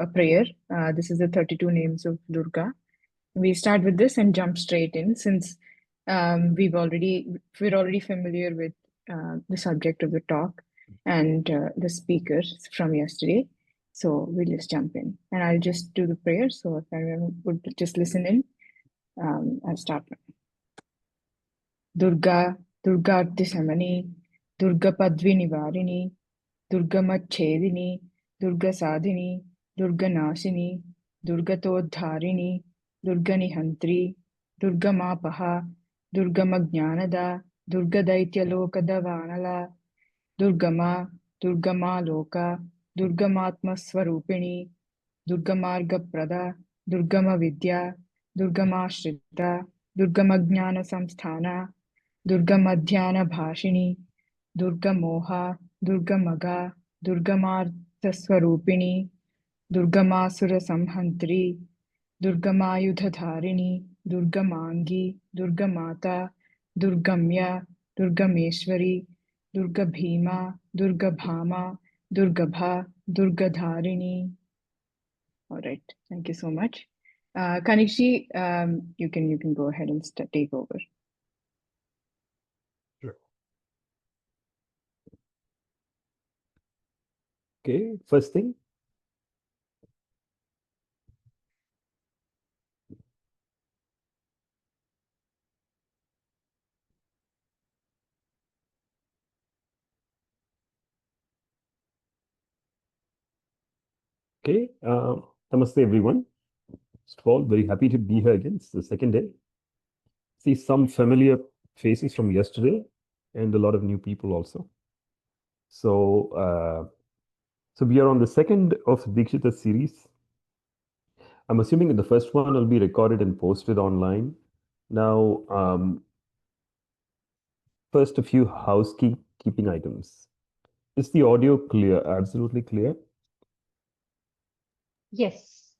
a prayer. This is the 32 names of Durga. We start with this and jump straight in since we're already familiar with the subject of the talk and the speakers from yesterday. So we'll just jump in and I'll just do the prayer. So if everyone would just listen in, I'll start now. Durga, Durgartisamani, Durga Padvinivarini, Durga Machedini, Durga Sadhini, Durga Nashini, Durga Todharini, Durga Nihantri, Durga Mapaha, Durga Majnanada, Durga Daityalokada Vanala, Durga Ma Loka, Durga Matma Swarupini, Durga Marga Prada, Durga Vidya, Durga Shrita, Durga Jnana Samsthana, Durga Madhyana Bhashini, Durga Moha, Durga Maga, Durga Swarupini, Durga Masura Samhantri, Durga Mayudhadharini, Durga Mangi, Durga Mata, Durgamya, Durga Meshwari, Durga Bhima, Durga Bhama, Durga Bha, Durga Dharini. All right, thank you so much. Kannikshi, you can go ahead and take over. Sure. Okay, first thing. Okay, namaste everyone. First of all, very happy to be here again. It's the second day. See some familiar faces from yesterday and a lot of new people also. So, so we are on the second of Dīkṣitar series. I'm assuming that the first one will be recorded and posted online. Now, first a few housekeeping items. Is the audio clear? Absolutely clear? Yes.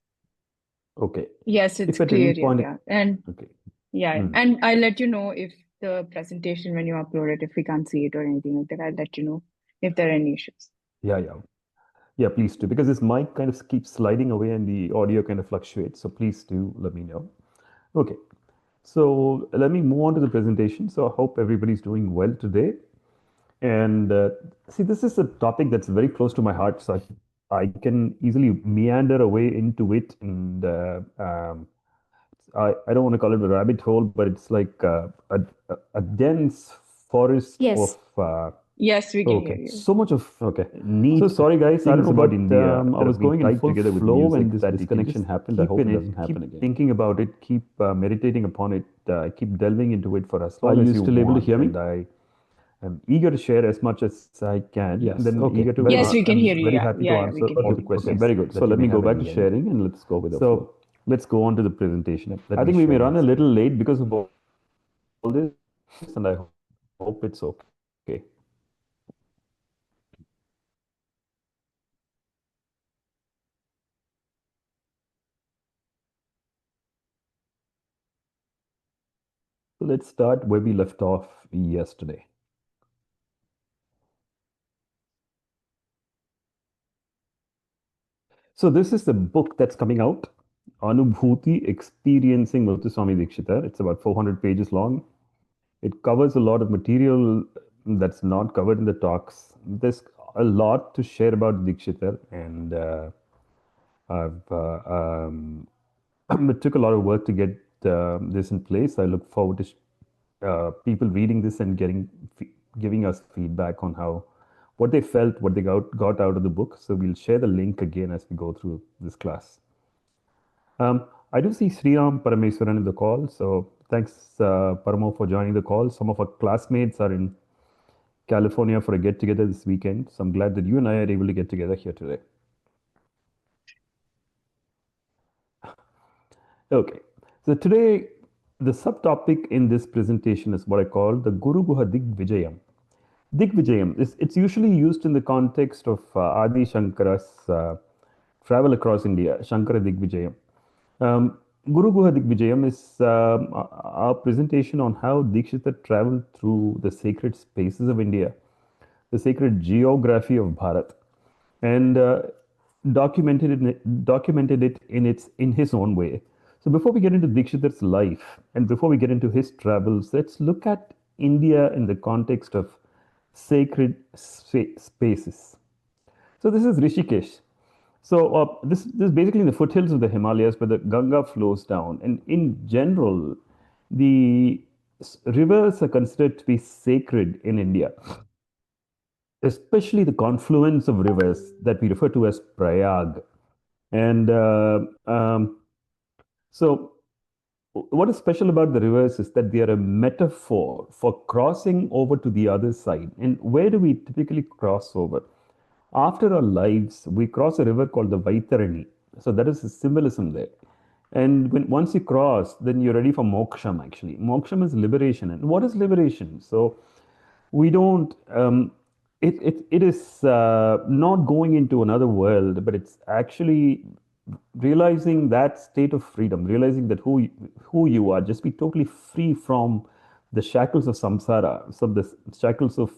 Okay. Yes, it's clear. Yeah. And okay. Yeah, and I'll let you know if the presentation, when you upload it, if we can't see it or anything like that, I'll let you know if there are any issues. Yeah, please do, because this mic kind of keeps sliding away and the audio kind of fluctuates. So please do let me know. Okay, so let me move on to the presentation. So I hope everybody's doing well today. And see, this is a topic that's very close to my heart, so I can easily meander away into it. And I don't want to call it a rabbit hole, but it's like a dense forest of... Yes, we can hear you. So much of need. So sorry, guys. I don't know about India. I was going in full flow when this disconnection happened. I hope it doesn't happen again. Thinking about it, keep meditating upon it, keep delving into it for as long as you want. Are you still able to hear me? And I'm eager to share as much as I can. Yes. And then eager to. Yes, we can hear you. Very happy to answer all the questions. Okay, very good. So let me go back to sharing and let's go with the flow. Let's go on to the presentation. I think we may run a little late because of all this, and I hope it's okay. So let's start where we left off yesterday. So this is the book that's coming out, Anubhuti Experiencing Muthuswami Dīkṣitar. It's about 400 pages long. It covers a lot of material that's not covered in the talks. There's a lot to share about Dīkṣitar, and it took a lot of work to get this in place. I look forward to people reading this and giving us feedback on what they felt, what they got out of the book. So we'll share the link again as we go through this class. I do see Sriram Parameswaran in the call. So thanks, Paramo, for joining the call. Some of our classmates are in California for a get-together this weekend. So I'm glad that you and I are able to get together here today. Okay, so today the subtopic in this presentation is what I call the Guru Guha Digvijayam. Digvijayam, it's usually used in the context of Adi Shankara's travel across India, Shankara Digvijayam. Guru Guha Digvijayam is our presentation on how Dīkṣitar traveled through the sacred spaces of India, the sacred geography of Bṛhat. And documented it in his own way. So before we get into Dīkṣitar's life and before we get into his travels, let's look at India in the context of sacred spaces. So this is Rishikesh. So this is basically in the foothills of the Himalayas where the Ganga flows down. And in general, the rivers are considered to be sacred in India, especially the confluence of rivers that we refer to as Prayag. And so, what is special about the rivers is that they are a metaphor for crossing over to the other side. And where do we typically cross over? After our lives, we cross a river called the Vaitarani. So that is the symbolism there. And once you cross, then you're ready for moksham actually. Moksham is liberation. And what is liberation? So we don't, it is not going into another world, but it's actually realizing that state of freedom, realizing that who you are, just be totally free from the shackles of samsara, so the shackles of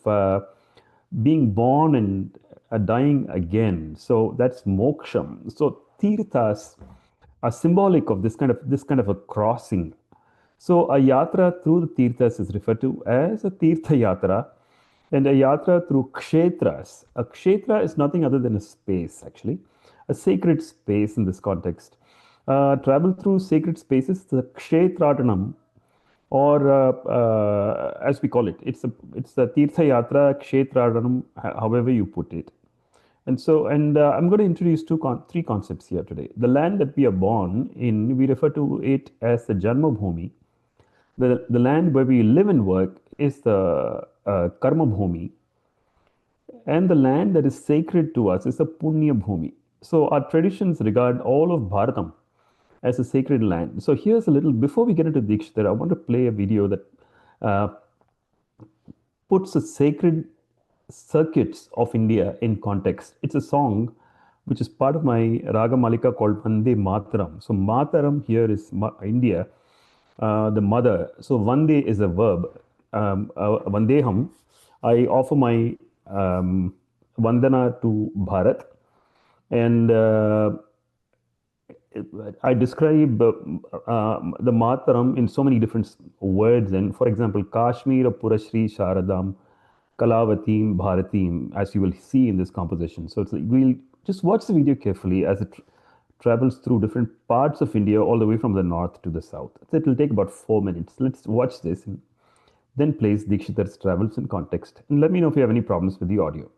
being born and dying again. So that's moksham. So tirthas are symbolic of this kind of a crossing. So a yatra through the tirthas is referred to as a tirtha yatra, and a yatra through kshetras. A kshetra is nothing other than a space, actually, a sacred space in this context. Travel through sacred spaces, the kshetradanam, or as we call it, it's the tirtha yatra, kshetradanam, however you put it. And so, I'm going to introduce three concepts here today. The land that we are born in, we refer to it as the Janma Bhumi. The land where we live and work is the Karma Bhumi. And the land that is sacred to us is the Punya Bhumi. So our traditions regard all of Bharatam as a sacred land. So here's a little, before we get into Dīkṣitar, I want to play a video that puts the sacred circuits of India in context. It's a song which is part of my Raga Malika called Vande Mataram. So Mataram here is India, the mother. So Vande is a verb. Vandeham. I offer my Vandana to Bṛhat. And I describe the Mataram in so many different words. And for example, Kashmir, Purashri, Sharadam, Kalavatim, Bharatim, as you will see in this composition. So we'll just watch the video carefully as it travels through different parts of India, all the way from the north to the south. So it will take about 4 minutes. Let's watch this and then place Dīkṣitar's travels in context. And let me know if you have any problems with the audio.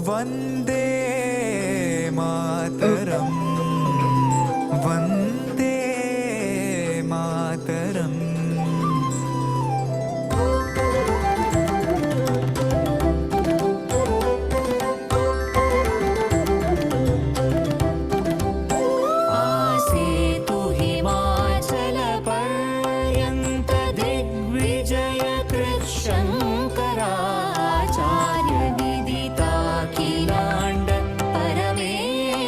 Vande Mataram, Vande Mataram.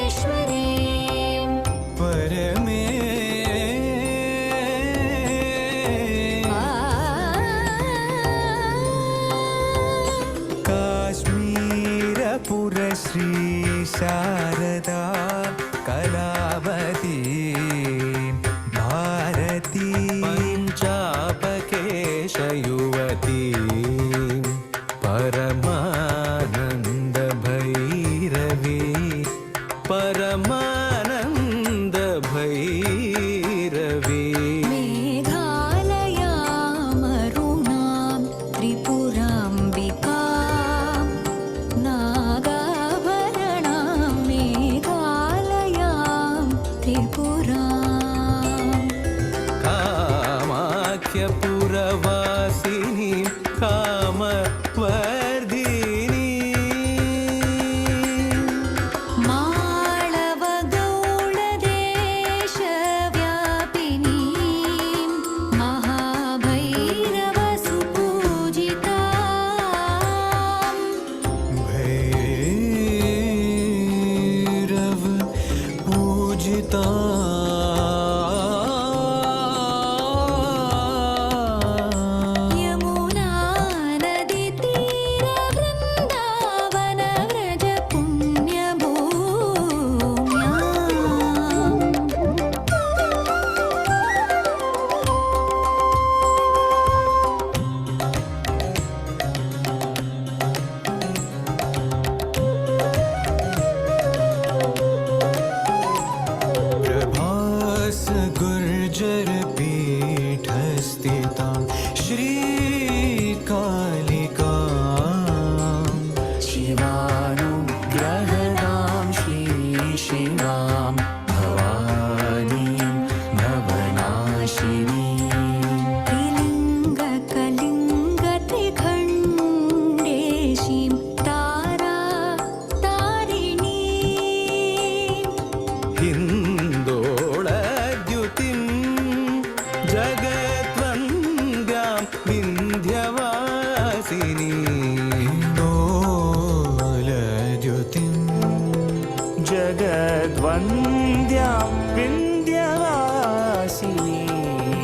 Parmeshwari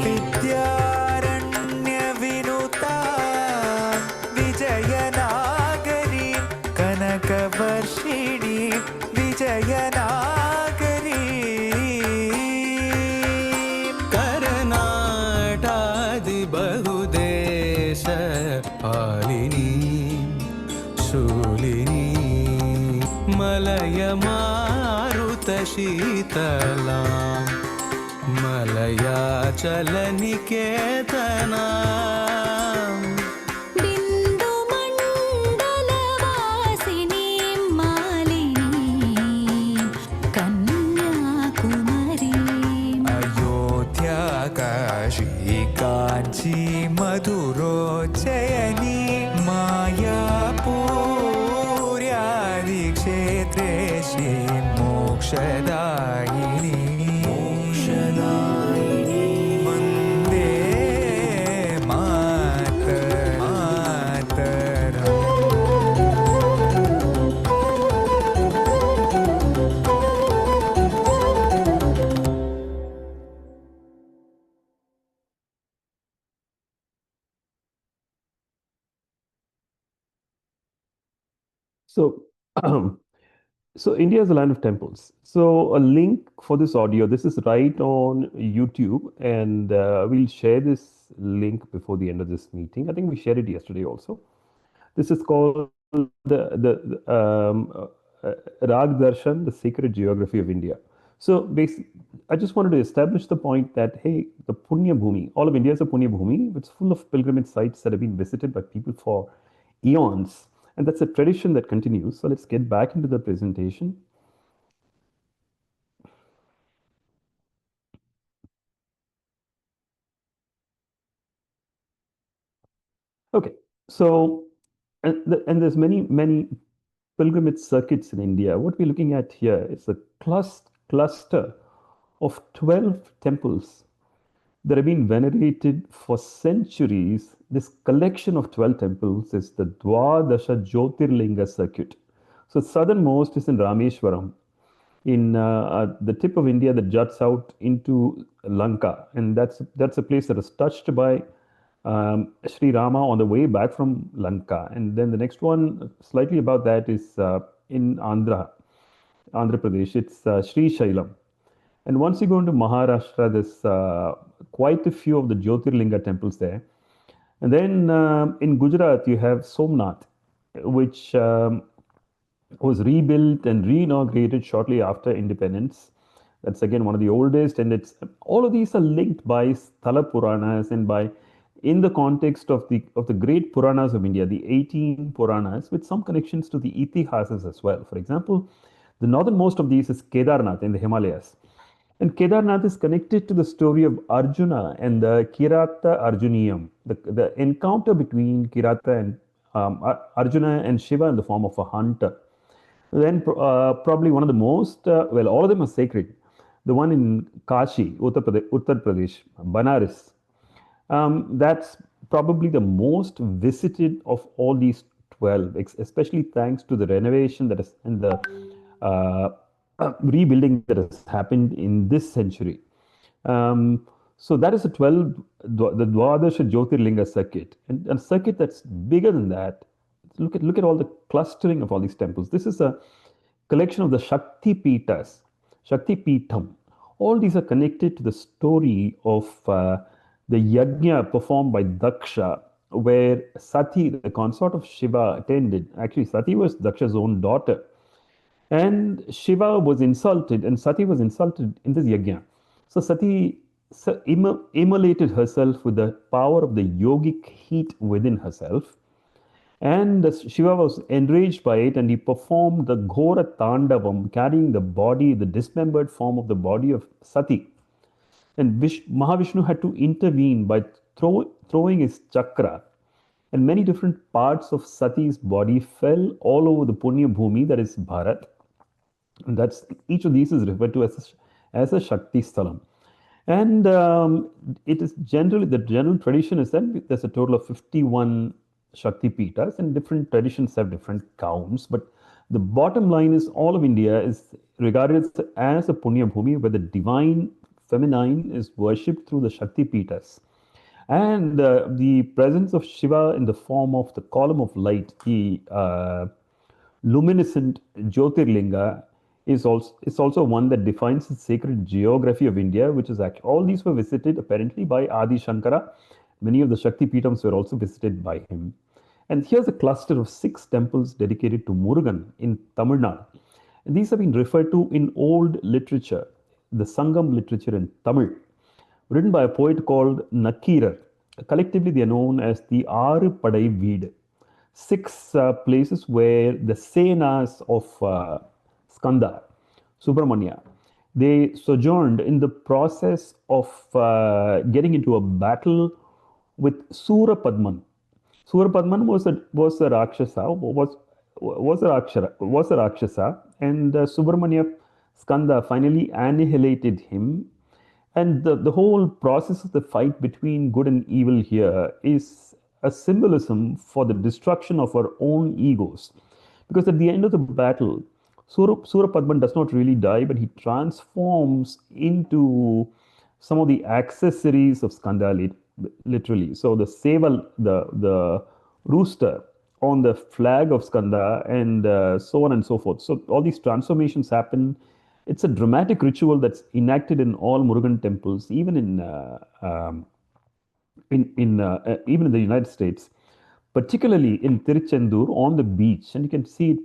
विद्यारण्यविनुता विजयनागरी कनकवर्षिणी विजयनागरी कर्नाटादिबहुदेश पालिनी Shoolini मलयमारुतशीतलाम् मलयाचलनिकेतना बिन्दुमण्डलवासिनीं मालिनीं कन्याकुमारीम् Ayodhya Kashi Kanchi मधुरोज्जयिनी मायापूर्यादिक्षेत्रे Shri मोक्षदायिनी Vande Mataram. So India is a land of temples. So a link for this audio, this is right on YouTube, and we'll share this link before the end of this meeting. I think we shared it yesterday also. This is called Rag Darshan, the Sacred Geography of India. So basically, I just wanted to establish the point that, hey, the Punya Bhumi, all of India is a Punya Bhumi. It's full of pilgrimage sites that have been visited by people for eons. And that's a tradition that continues. So let's get back into the presentation. Okay, so and there's many pilgrimage circuits in India. What we're looking at here is a cluster of 12 temples that have been venerated for centuries. This collection of 12 temples is the Dvadasha Jyotirlinga circuit. So southernmost is in Rameshwaram, in the tip of India that juts out into Lanka, and that's a place that is touched by Sri Rama on the way back from Lanka. And then the next one, slightly above that, is in Andhra Pradesh. It's Sri Shailam. And once you go into Maharashtra, there's quite a few of the Jyotirlinga temples there. And then in Gujarat, you have Somnath, which was rebuilt and re-inaugurated shortly after independence. That's again one of the oldest, and it's all of these are linked by Sthala Puranas and by in the context of the great Puranas of India, the 18 Puranas, with some connections to the Itihasas as well. For example, the northernmost of these is Kedarnath in the Himalayas. And Kedarnath is connected to the story of Arjuna and the Kirata Arjuniyam, the encounter between Kirata and Arjuna and Shiva in the form of a hunter. Then probably one of the most, well, all of them are sacred. The one in Kashi, Uttar Pradesh, Banaras. That's probably the most visited of all these 12, especially thanks to the renovation that is in the rebuilding that has happened in this century. So that is the Dvadasha Jyotirlinga circuit, and a circuit that's bigger than that. Look at all the clustering of all these temples. This is a collection of the Shakti Pitas, Shakti Pitam. All these are connected to the story of the yajna performed by Daksha, where Sati, the consort of Shiva, attended. Actually, Sati was Daksha's own daughter. And Shiva was insulted, and Sati was insulted in this yajna. So Sati immolated herself with the power of the yogic heat within herself. And Shiva was enraged by it, and he performed the Ghora Tandavam, carrying the body, the dismembered form of the body of Sati. And Mahavishnu had to intervene by throwing his chakra. And many different parts of Sati's body fell all over the Punya Bhumi, that is Bṛhat. And that's each of these is referred to as a Shakti Sthalam. And it is generally, the general tradition is that there's a total of 51 Shakti Pitas, and different traditions have different counts. But the bottom line is all of India is regarded as a Punya Bhumi, where the divine feminine is worshipped through the Shakti Pitas. And the presence of Shiva in the form of the column of light, the luminescent Jyotirlinga, is also one that defines the sacred geography of India, which is actually, all these were visited apparently by Adi Shankara. Many of the Shakti Pitams were also visited by him. And here's a cluster of 6 temples dedicated to Murugan in Tamil Nadu. And these have been referred to in old literature, the Sangam literature in Tamil, written by a poet called Nakirar. Collectively, they are known as the Aru Padai Veed, 6 places where the Senas of Skanda, Subramanya, they sojourned in the process of getting into a battle with Sura Padman. Sura Padman was a Rakshasa, was a Rakshasa, and Subramanya Skanda finally annihilated him. And the whole process of the fight between good and evil here is a symbolism for the destruction of our own egos. Because at the end of the battle, Sura Padman does not really die, but he transforms into some of the accessories of Skanda, literally. So the Seval, the rooster on the flag of Skanda, and so on and so forth. So all these transformations happen. It's a dramatic ritual that's enacted in all Murugan temples, even in even in the United States, particularly in Tiruchendur on the beach. And you can see it.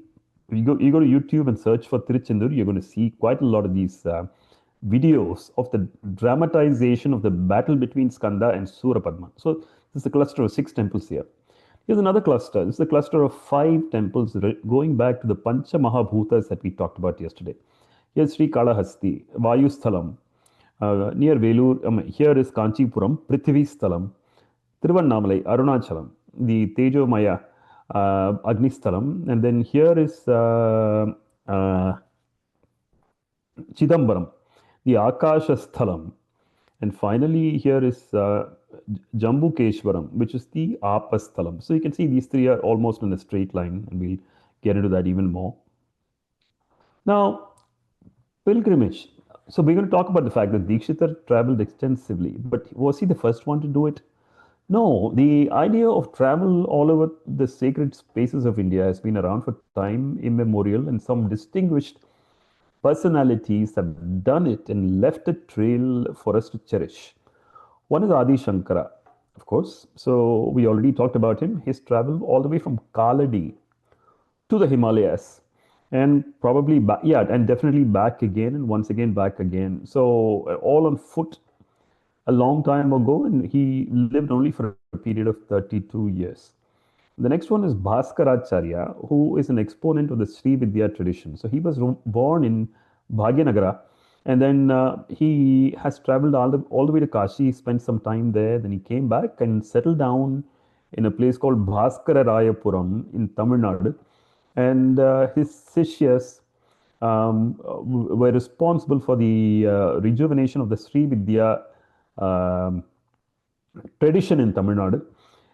You go to YouTube and search for Tiruchendur, you're going to see quite a lot of these videos of the dramatization of the battle between Skanda and Surapadman. So this is a cluster of 6 temples here. Here's another cluster. This is a cluster of 5 temples going back to the Pancha Mahabhutas that we talked about yesterday. Here's Sri Kalahasti, Vayusthalam. Near Velur, here is Kanchipuram, Prithvi Sthalam. Tiruvannamalai, Arunachalam, the Tejomaya, Agnistalam. And then here is Chidambaram, the Akasha Sthalam. And finally, here is Jambukeshwaram, which is the Apasthalam. So you can see these 3 are almost in a straight line, and we'll get into that even more. Now, pilgrimage. So we're going to talk about the fact that Dīkṣitar traveled extensively, but was he the first one to do it? No, the idea of travel all over the sacred spaces of India has been around for time immemorial, and some distinguished personalities have done it and left a trail for us to cherish. One is Adi Shankara, of course. So we already talked about him. He's traveled all the way from Kaladi to the Himalayas, and probably back, yeah, and definitely back again, and once again back again. So all on foot a long time ago, and he lived only for a period of 32 years. The next one is Bhaskaracharya, who is an exponent of the Sri Vidya tradition. So he was born in Bhagyanagara, and then he has traveled all the way to Kashi. He spent some time there, then he came back and settled down in a place called Bhaskararayapuram in Tamil Nadu. And his Sishyas were responsible for the rejuvenation of the Sri Vidya tradition in Tamil Nadu.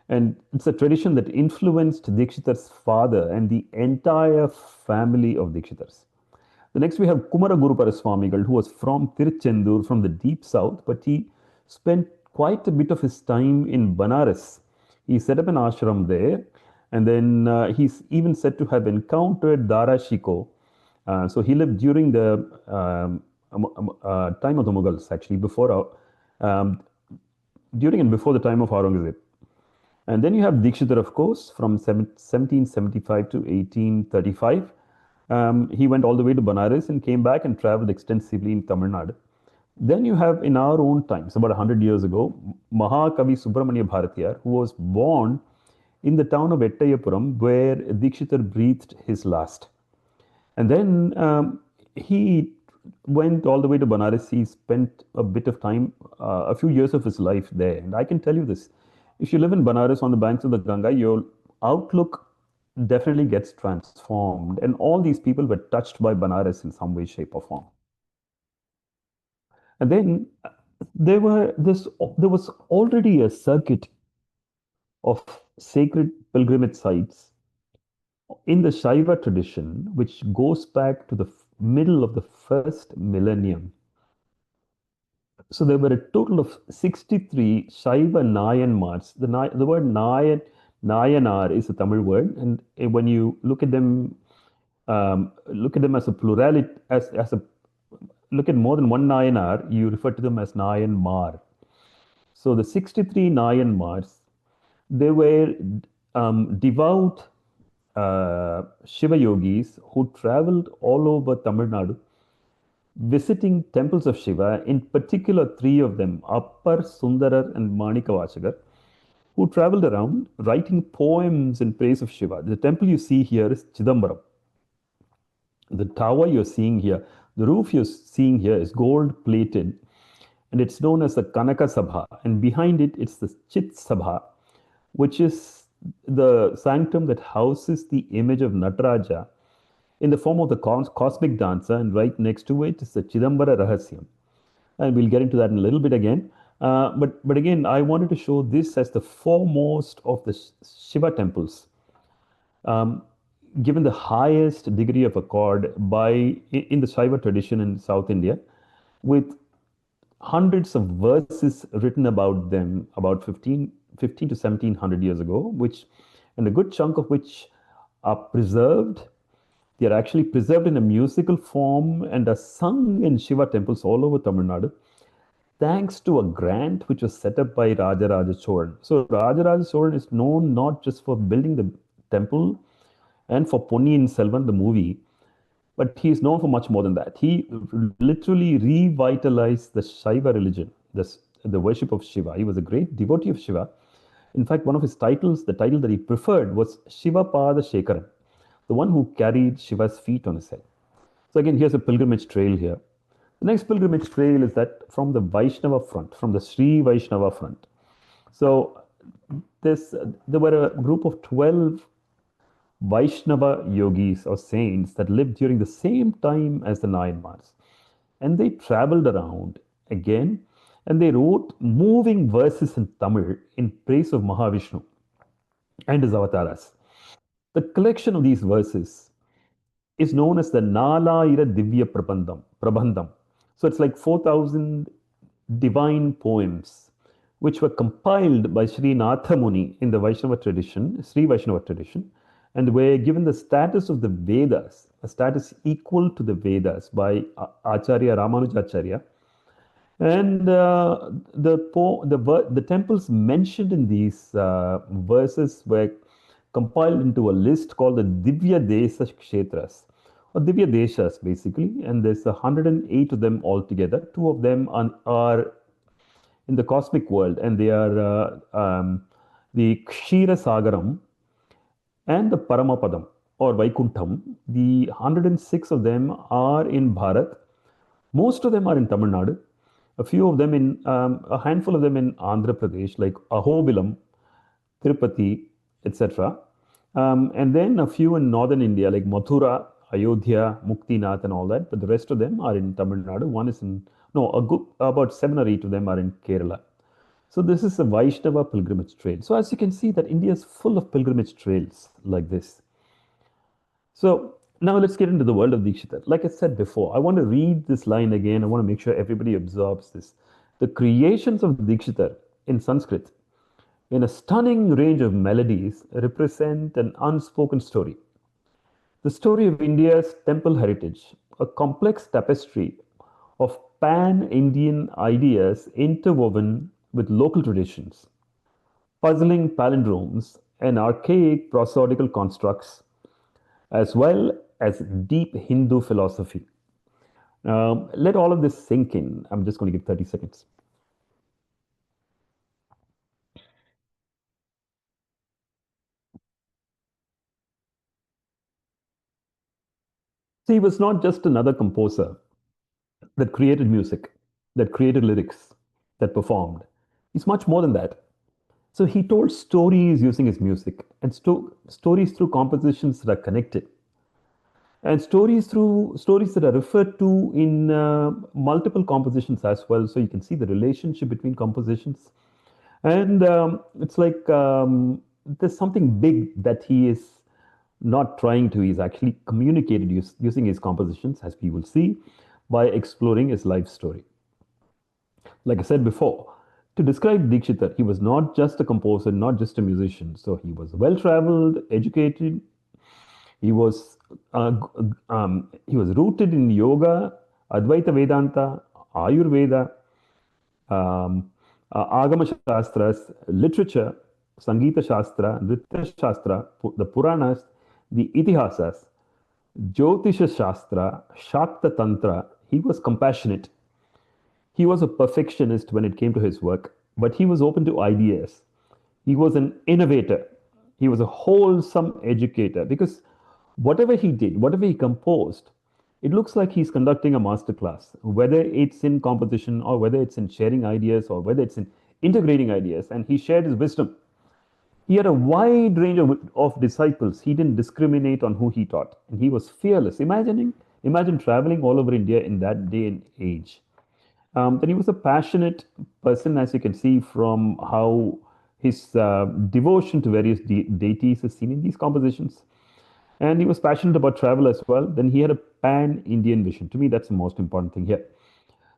And it's a tradition that influenced Dīkṣitar's father and the entire family of Dīkṣitars. The next we have Kumara Guruparaswamigal, who was from Tiruchendur, from the deep south, but he spent quite a bit of his time in Banaras. He set up an ashram there, and then he's even said to have encountered Dara Shikoh. So he lived during the time of the Mughals, actually, during and before the time of Aurangzeb. And then you have Dīkṣitar, of course, from 1775 to 1835. He went all the way to Banaras and came back and traveled extensively in Tamil Nadu. Then you have, in our own times, about 100 years ago, Mahakavi Subramanya Bharatiyar, who was born in the town of Ettayapuram, where Dīkṣitar breathed his last. And then he went all the way to Banaras. He spent a bit of time, a few years of his life there. And I can tell you this, if you live in Banaras on the banks of the Ganga, your outlook definitely gets transformed. And all these people were touched by Banaras in some way, shape, or form. And then there was already a circuit of sacred pilgrimage sites in the Shaiva tradition, which goes back to the middle of the first millennium. So there were a total of 63 Shaiva Nayanmars. The word Nayanar is a Tamil word, and when you look at them as a plurality, as a look at more than one Nayanar, you refer to them as Nayanmar. So the 63 Nayanmars, they were devout Shiva yogis who traveled all over Tamil Nadu visiting temples of Shiva, in particular three of them, Appar, Sundarar, and Manikavachakar, who traveled around writing poems in praise of Shiva. The temple you see here is Chidambaram. The tower you're seeing here, the roof you're seeing here is gold plated, and it's known as the Kanaka Sabha. And behind it, it's the Chit Sabha, which is the sanctum that houses the image of Nataraja in the form of the cosmic dancer, and right next to it is the Chidambara Rahasyam. And we'll get into that in a little bit again. But again, I wanted to show this as the foremost of the Shiva temples, given the highest degree of accord in the Shiva tradition in South India, with hundreds of verses written about them about 15 to 1700 years ago, and a good chunk of which are preserved. They are actually preserved in a musical form and are sung in Shiva temples all over Tamil Nadu, thanks to a grant which was set up by Rajaraja Cholan. So Rajaraja Cholan is known not just for building the temple and for Ponniyin Selvan, the movie, but he is known for much more than that. He literally revitalized the Shiva religion, the worship of Shiva. He was a great devotee of Shiva. In fact, one of his titles, the title that he preferred, was Shiva Pada Shekaran, the one who carried Shiva's feet on his head. So again, here's a pilgrimage trail here. The next pilgrimage trail is that from the Vaishnava front, from the Sri Vaishnava front. So there were a group of 12 Vaishnava yogis or saints that lived during the same time as the Nayanmars. And they traveled around again, and they wrote moving verses in Tamil in praise of Mahavishnu and his avatars. The collection of these verses is known as the Nalayira Divya Prabandham. So it's like 4,000 divine poems, which were compiled by Sri Natha Muni in the Vaishnava tradition, Sri Vaishnava tradition, and were given the status of the Vedas, a status equal to the Vedas by Acharya Ramanujacharya. And the temples mentioned in these verses were compiled into a list called the Divya Desha Kshetras, or Divya Deshas basically, and there's 108 of them altogether. Two of them are in the cosmic world, and they are the Kshira Sagaram and the Paramapadam or Vaikuntham. The 106 of them are in Bṛhat. Most of them are in Tamil Nadu. A handful of them in Andhra Pradesh, like Ahobilam, Tirupati, etc. And then a few in northern India, like Mathura, Ayodhya, Muktinath, and all that. But the rest of them are in Tamil Nadu. About 7 or 8 of them are in Kerala. So this is a Vaishnava pilgrimage trail. So as you can see, that India is full of pilgrimage trails like this. So now let's get into the world of Dīkṣitar. Like I said before, I want to read this line again. I want to make sure everybody absorbs this. The creations of Dīkṣitar in Sanskrit, in a stunning range of melodies, represent an unspoken story. The story of India's temple heritage, a complex tapestry of pan-Indian ideas interwoven with local traditions, puzzling palindromes and archaic prosodical constructs, as well as deep Hindu philosophy. Let all of this sink in. I'm just going to give 30 seconds. So he was not just another composer that created music, that created lyrics, that performed. He's much more than that. So he told stories using his music, and stories through compositions that are connected, and stories that are referred to in multiple compositions as well. So you can see the relationship between compositions, and it's like there's something big that he is not trying to. He's actually communicated using his compositions, as we will see, by exploring his life story. Like I said before, to describe Dīkṣitar, he was not just a composer, not just a musician. So he was well traveled, educated. He was he was rooted in yoga, Advaita Vedanta, Ayurveda, um, Agama Shastras, literature, Sangeeta Shastra, Nritya Shastra, the Puranas, the Itihasas, Jyotisha Shastra, Shakta Tantra. He was compassionate. He was a perfectionist when it came to his work, but he was open to ideas. He was an innovator. He was a wholesome educator because whatever he did, whatever he composed, it looks like he's conducting a master class, whether it's in composition or whether it's in sharing ideas or whether it's in integrating ideas. And he shared his wisdom. He had a wide range of disciples. He didn't discriminate on who he taught. And he was fearless. Imagine traveling all over India in that day and age. Then he was a passionate person, as you can see from how his devotion to various deities is seen in these compositions. And he was passionate about travel as well. Then he had a pan-Indian vision. To me, that's the most important thing here.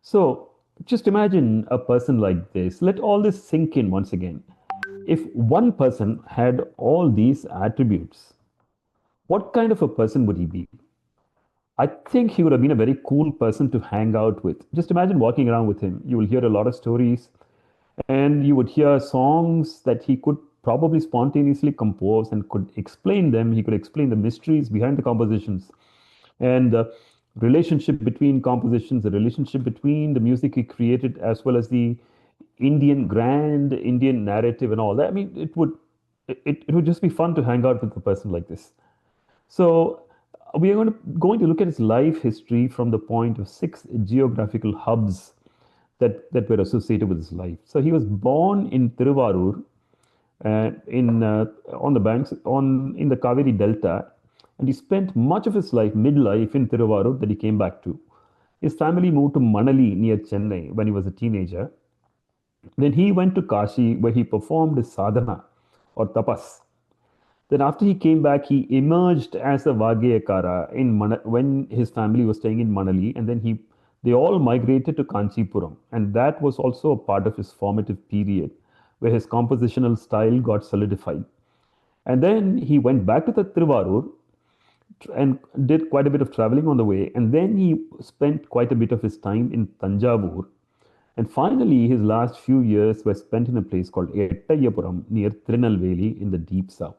So just imagine a person like this. Let all this sink in once again. If one person had all these attributes, what kind of a person would he be? I think he would have been a very cool person to hang out with. Just imagine walking around with him. You will hear a lot of stories and you would hear songs that he could probably spontaneously compose and could explain them. He could explain the mysteries behind the compositions and the relationship between compositions, the relationship between the music he created as well as the grand Indian narrative and all that. I mean, it would just be fun to hang out with a person like this. So we are going to look at his life history from the point of 6 geographical hubs that were associated with his life. So he was born in Tiruvarur, on the banks in the Kaveri Delta, and he spent much of his life, midlife, in Tiruvarur that he came back to. His family moved to Manali near Chennai when he was a teenager. Then he went to Kashi where he performed his sadhana or tapas. Then after he came back, he emerged as a Vageyakara when his family was staying in Manali, and then they all migrated to Kanchipuram, and that was also a part of his formative period, where his compositional style got solidified. And then he went back to the Tiruvarur and did quite a bit of traveling on the way, and then he spent quite a bit of his time in Tanjavur. And finally, his last few years were spent in a place called Ettayapuram near Tirunelveli in the deep south.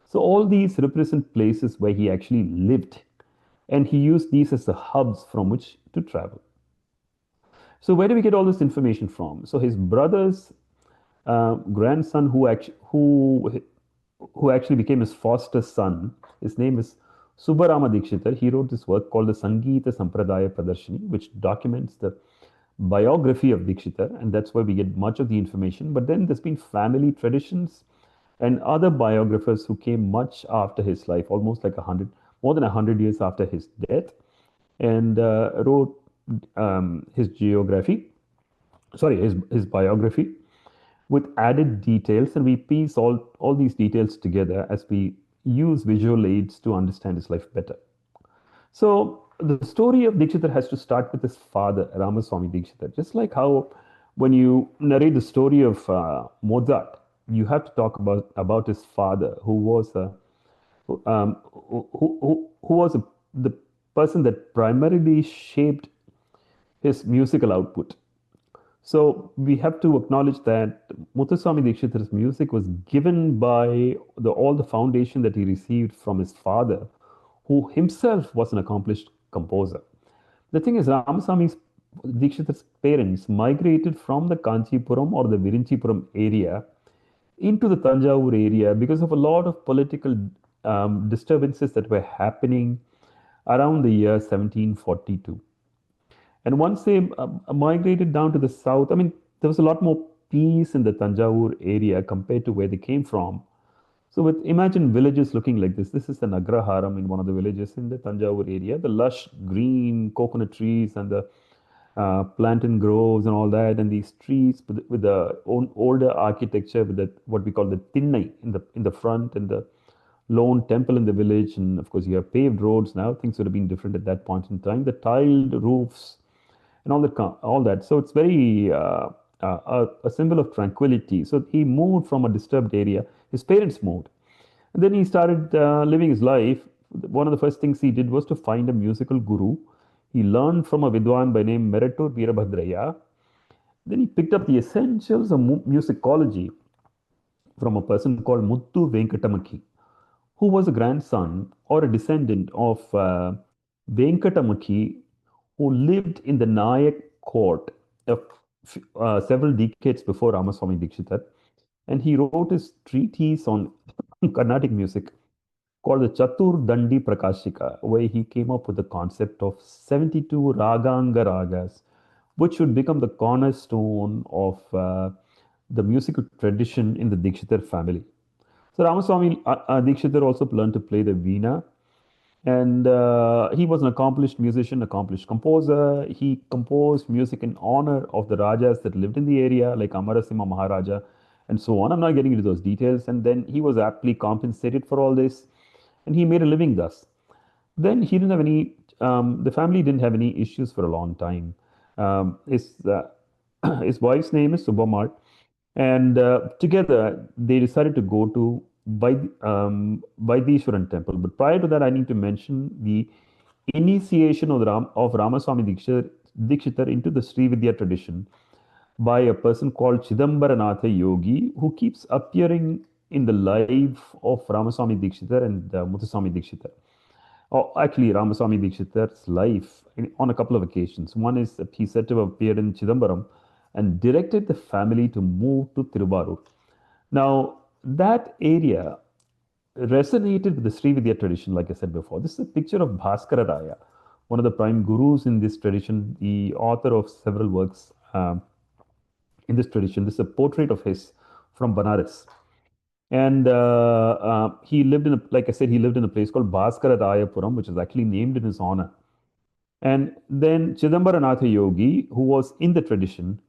So all these represent places where he actually lived, and he used these as the hubs from which to travel. So where do we get all this information from? So his brother's grandson, who actually became his foster son, his name is Subbarama Dīkṣitar. He wrote this work called the Sangeeta Sampradaya Pradarshini, which documents the biography of Dīkṣitar, and that's where we get much of the information. But then there's been family traditions and other biographers who came much after his life, almost like more than 100 years after his death, and wrote his biography with added details, and we piece all these details together as we use visual aids to understand his life better. So the story of Dīkṣitar has to start with his father, Ramaswamy Dīkṣitar. Just like how when you narrate the story of Mozart, you have to talk about his father, who was the person that primarily shaped his musical output. So we have to acknowledge that Muthuswamy Dīkṣitar's music was given by all the foundation that he received from his father, who himself was an accomplished composer. The thing is, Ramaswamy Dīkṣitar's parents migrated from the Kanchipuram or the Virinchipuram area into the Tanjavur area because of a lot of political disturbances that were happening around the year 1742. And once they migrated down to the south, I mean, there was a lot more peace in the Tanjavur area compared to where they came from. So imagine villages looking like this. This is an Agraharam in one of the villages in the Tanjavur area. The lush green coconut trees and the plantain groves and all that, and these trees with the older architecture with what we call the Tinnai in the front, and the lone temple in the village. And of course, you have paved roads now. Things would have been different at that point in time. The tiled roofs and all that. So it's very a symbol of tranquility. So he moved from a disturbed area. His parents moved, and then he started living his life. One of the first things he did was to find a musical guru. He learned from a Vidwan by name Meratur Veerabhadraya. Then he picked up the essentials of musicology from a person called Muttu Venkatamaki, who was a grandson or a descendant of Venkatamaki, who lived in the Nayak court of, several decades before Ramaswamy Dīkṣitar. And he wrote his treatise on Carnatic music called the Chatur Dandi Prakashika, where he came up with the concept of 72 Raganga Ragas, which would become the cornerstone of the musical tradition in the Dīkṣitar family. So Ramaswamy Dīkṣitar also learned to play the veena, and he was an accomplished musician, accomplished composer. He composed music in honor of the Rajas that lived in the area, like Amarasimha Maharaja and so on. I'm not getting into those details. And then he was aptly compensated for all this, and he made a living thus. Then he didn't have any, the family didn't have any issues for a long time. His wife's name is Subhamart, and together they decided to go to Vaidishwaran temple. But prior to that, I need to mention the initiation of Ramaswamy Dīkṣitar into the Sri Vidya tradition by a person called Chidambaranatha Yogi, who keeps appearing in the life of Ramaswamy Dīkṣitar and Muthuswamy Dīkṣitar. Oh, actually, Ramaswamy Dīkṣitar's life on a couple of occasions. One is that he said to have appeared in Chidambaram and directed the family to move to Tiruvarur. Now, that area resonated with the Sri Vidya tradition, like I said before. This is a picture of Bhaskara Raya, one of the prime gurus in this tradition, the author of several works in this tradition. This is a portrait of his from Banaras. And he lived in, like I said, he lived in a place called Bhaskara Rayapuram, which is actually named in his honor. And then Chidambaranatha Yogi, who was in the tradition,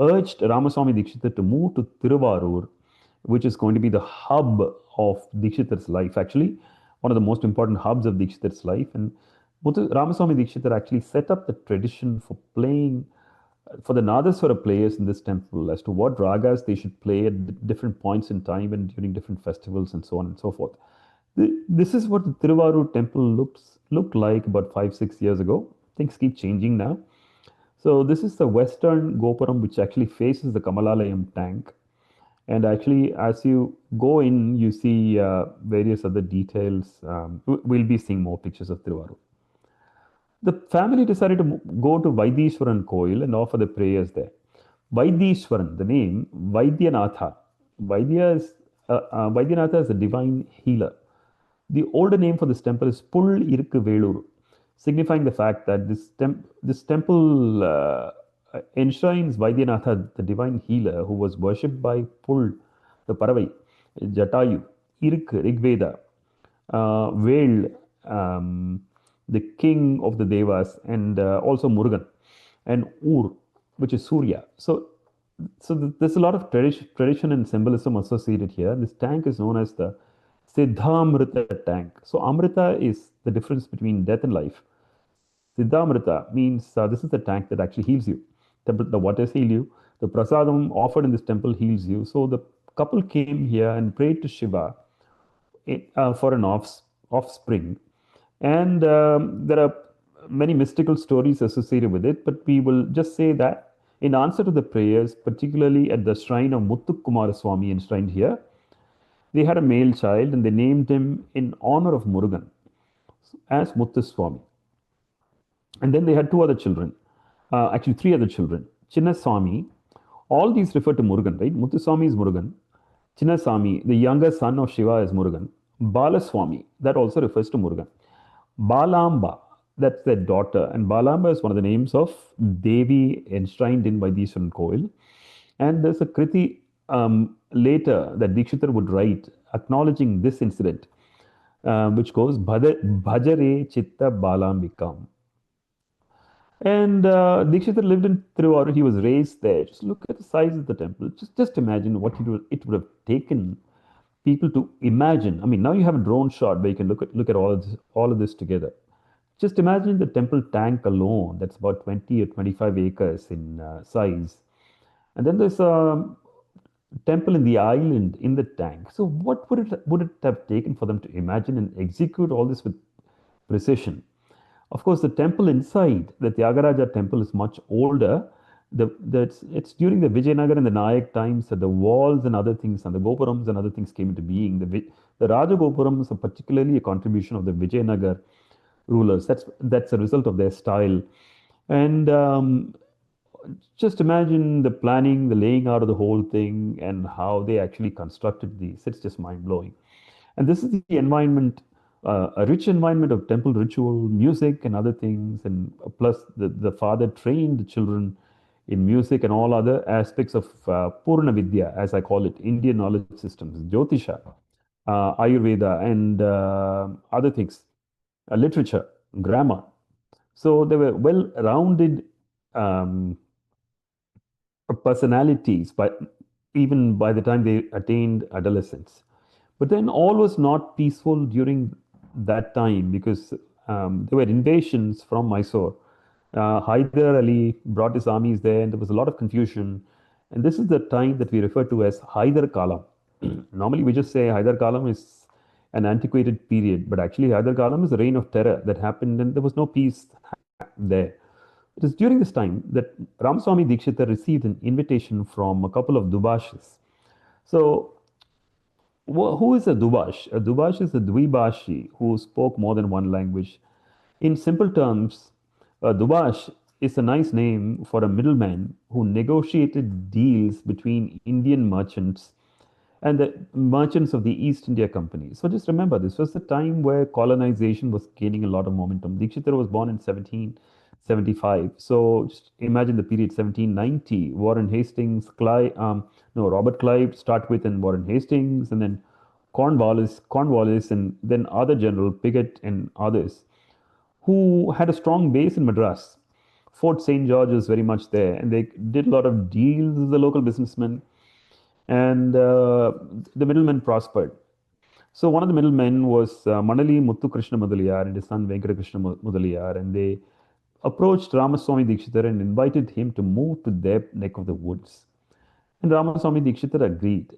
urged Ramaswamy Dīkṣitar to move to Tiruvarur, which is going to be the hub of Dīkṣitar's life, actually, one of the most important hubs of Dīkṣitar's life. And Ramaswamy Dīkṣitar actually set up the tradition for playing, for the Nadaswara players in this temple, as to what ragas they should play at different points in time and during different festivals and so on and so forth. This is what the Tiruvarur temple looked like about 5-6 years ago. Things keep changing now. So this is the western Gopuram, which actually faces the Kamalalayam tank. And actually, as you go in, you see various other details. We'll be seeing more pictures of Tiruvarur. The family decided to go to Vaidishwaran Koil and offer the prayers there. Vaidishwaran, the name, Vaidyanatha. Vaidyanatha is a divine healer. The older name for this temple is Pul Irukku Velur, signifying the fact that this temple enshrines Vaidyanatha, the divine healer, who was worshipped by Pul, the Paravai, Jatayu, Iruk, Rigveda, Vel, the king of the Devas, and also Murugan, and Ur, which is Surya. So there's a lot of tradition and symbolism associated here. This tank is known as the Siddhamrita tank. So Amrita is the difference between death and life. Siddhamrita means this is the tank that actually heals you. The waters heal you. The prasadam offered in this temple heals you. So the couple came here and prayed to Shiva for an offspring. And there are many mystical stories associated with it, but we will just say that in answer to the prayers, particularly at the shrine of Muthukumaraswamy enshrined here, they had a male child and they named him in honor of Murugan as Muthuswamy. And then they had two other children, actually three other children. Chinnaswamy, all these refer to Murugan, right? Muthuswamy is Murugan. Chinnaswamy, the younger son of Shiva, is Murugan. Balaswamy, that also refers to Murugan. Balamba, that's their daughter. And Balamba is one of the names of Devi enshrined in Vaidishwaran Koil. And there's a Kriti later that Dīkṣitar would write acknowledging this incident, which goes, Bhajare Chitta Balambikam. And Dīkṣitar lived in Tiruvarur. He was raised there. Just look at the size of the temple. Just imagine what it would have taken people to imagine. I mean, now you have a drone shot where you can look at all of this together. Just imagine the temple tank alone, that's about 20 or 25 acres in size. And then there's a temple in the island in the tank. So what would it have taken for them to imagine and execute all this with precision? Of course, the temple inside, the Tyagaraja temple, is much older. It's during the Vijayanagar and the Nayak times that the walls and other things and the Gopurams and other things came into being. The Raja Gopurams are particularly a contribution of the Vijayanagar rulers. That's a result of their style. And just imagine the planning, the laying out of the whole thing, and how they actually constructed these. It's just mind blowing. And this is the environment, a rich environment of temple ritual, music, and other things. And plus, the father trained the children in music and all other aspects of Purna Vidya, as I call it, Indian knowledge systems, Jyotisha, Ayurveda, and other things, literature, grammar. So they were well rounded personalities, but even by the time they attained adolescence. But then all was not peaceful during that time because there were invasions from Mysore. Hyder Ali brought his armies there, and there was a lot of confusion. And this is the time that we refer to as Hyder Kalam. Normally, we just say Hyder Kalam is an antiquated period, but actually, Hyder Kalam is the reign of terror that happened, and there was no peace there. It is during this time that Ramaswamy Dīkṣitar received an invitation from a couple of Dubashis. So, who is a Dubash? A Dubash is a Dvibhashi who spoke more than one language. In simple terms, a Dubash is a nice name for a middleman who negotiated deals between Indian merchants and the merchants of the East India Company. So just remember, this was the time where colonization was gaining a lot of momentum. Dīkṣitar was born in 1775. So just imagine the period 1790. Warren Hastings, Robert Clive start with, and Warren Hastings, and then Cornwallis, and then other general Pigot and others who had a strong base in Madras. Fort St. George is very much there, and they did a lot of deals with the local businessmen, and the middlemen prospered. So one of the middlemen was Manali Muthu Krishna Mudaliyar and his son Venkata Krishna Mudaliyar, and they approached Ramaswamy Dīkṣitar and invited him to move to their neck of the woods. And Ramaswamy Dīkṣitar agreed.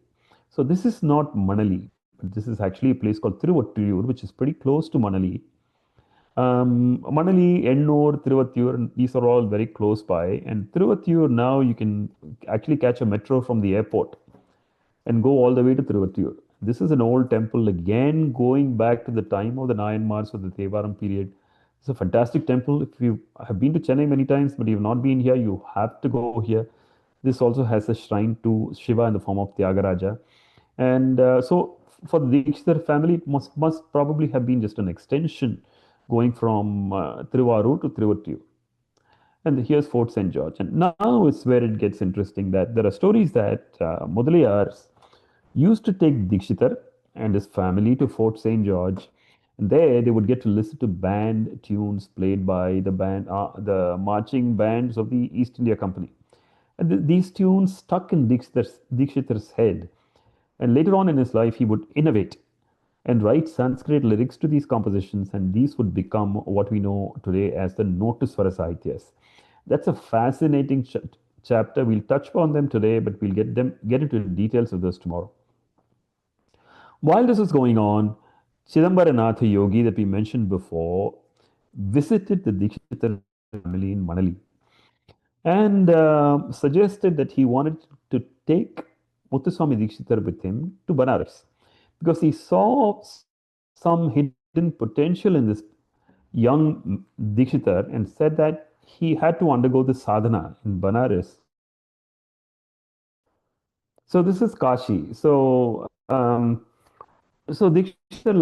So this is not Manali, but this is actually a place called Thiruvattur, which is pretty close to Manali. Manali, Ennur, Thiruvattur, these are all very close by. And Thiruvattur, now you can actually catch a metro from the airport and go all the way to Thiruvattur. This is an old temple, again, going back to the time of the Nayanmars of the Thevaram period. It's a fantastic temple. If you have been to Chennai many times, but you've not been here, you have to go here. This also has a shrine to Shiva in the form of Tyagaraja. And so for the Dīkṣitar family, it must probably have been just an extension going from Tiruvarur to Thiruvattur. And here's Fort St. George. And now is where it gets interesting, that there are stories that Mudaliyars used to take Dīkṣitar and his family to Fort St. George. And there they would get to listen to band tunes played by the marching bands of the East India Company. And these tunes stuck in Dīkṣitar's head. And later on in his life, he would innovate and write Sanskrit lyrics to these compositions, and these would become what we know today as the Notaswara Sahityas. That's a fascinating chapter. We'll touch upon them today, but we'll get into the details of this tomorrow. While this was going on, Chidambaranatha Yogi that we mentioned before visited the Dīkṣitar family in Manali and suggested that he wanted to take Muthuswami Dīkṣitar with him to Banaras because he saw some hidden potential in this young Dīkṣitar and said that he had to undergo the sadhana in Banaras. So this is Kashi. So Dīkṣitar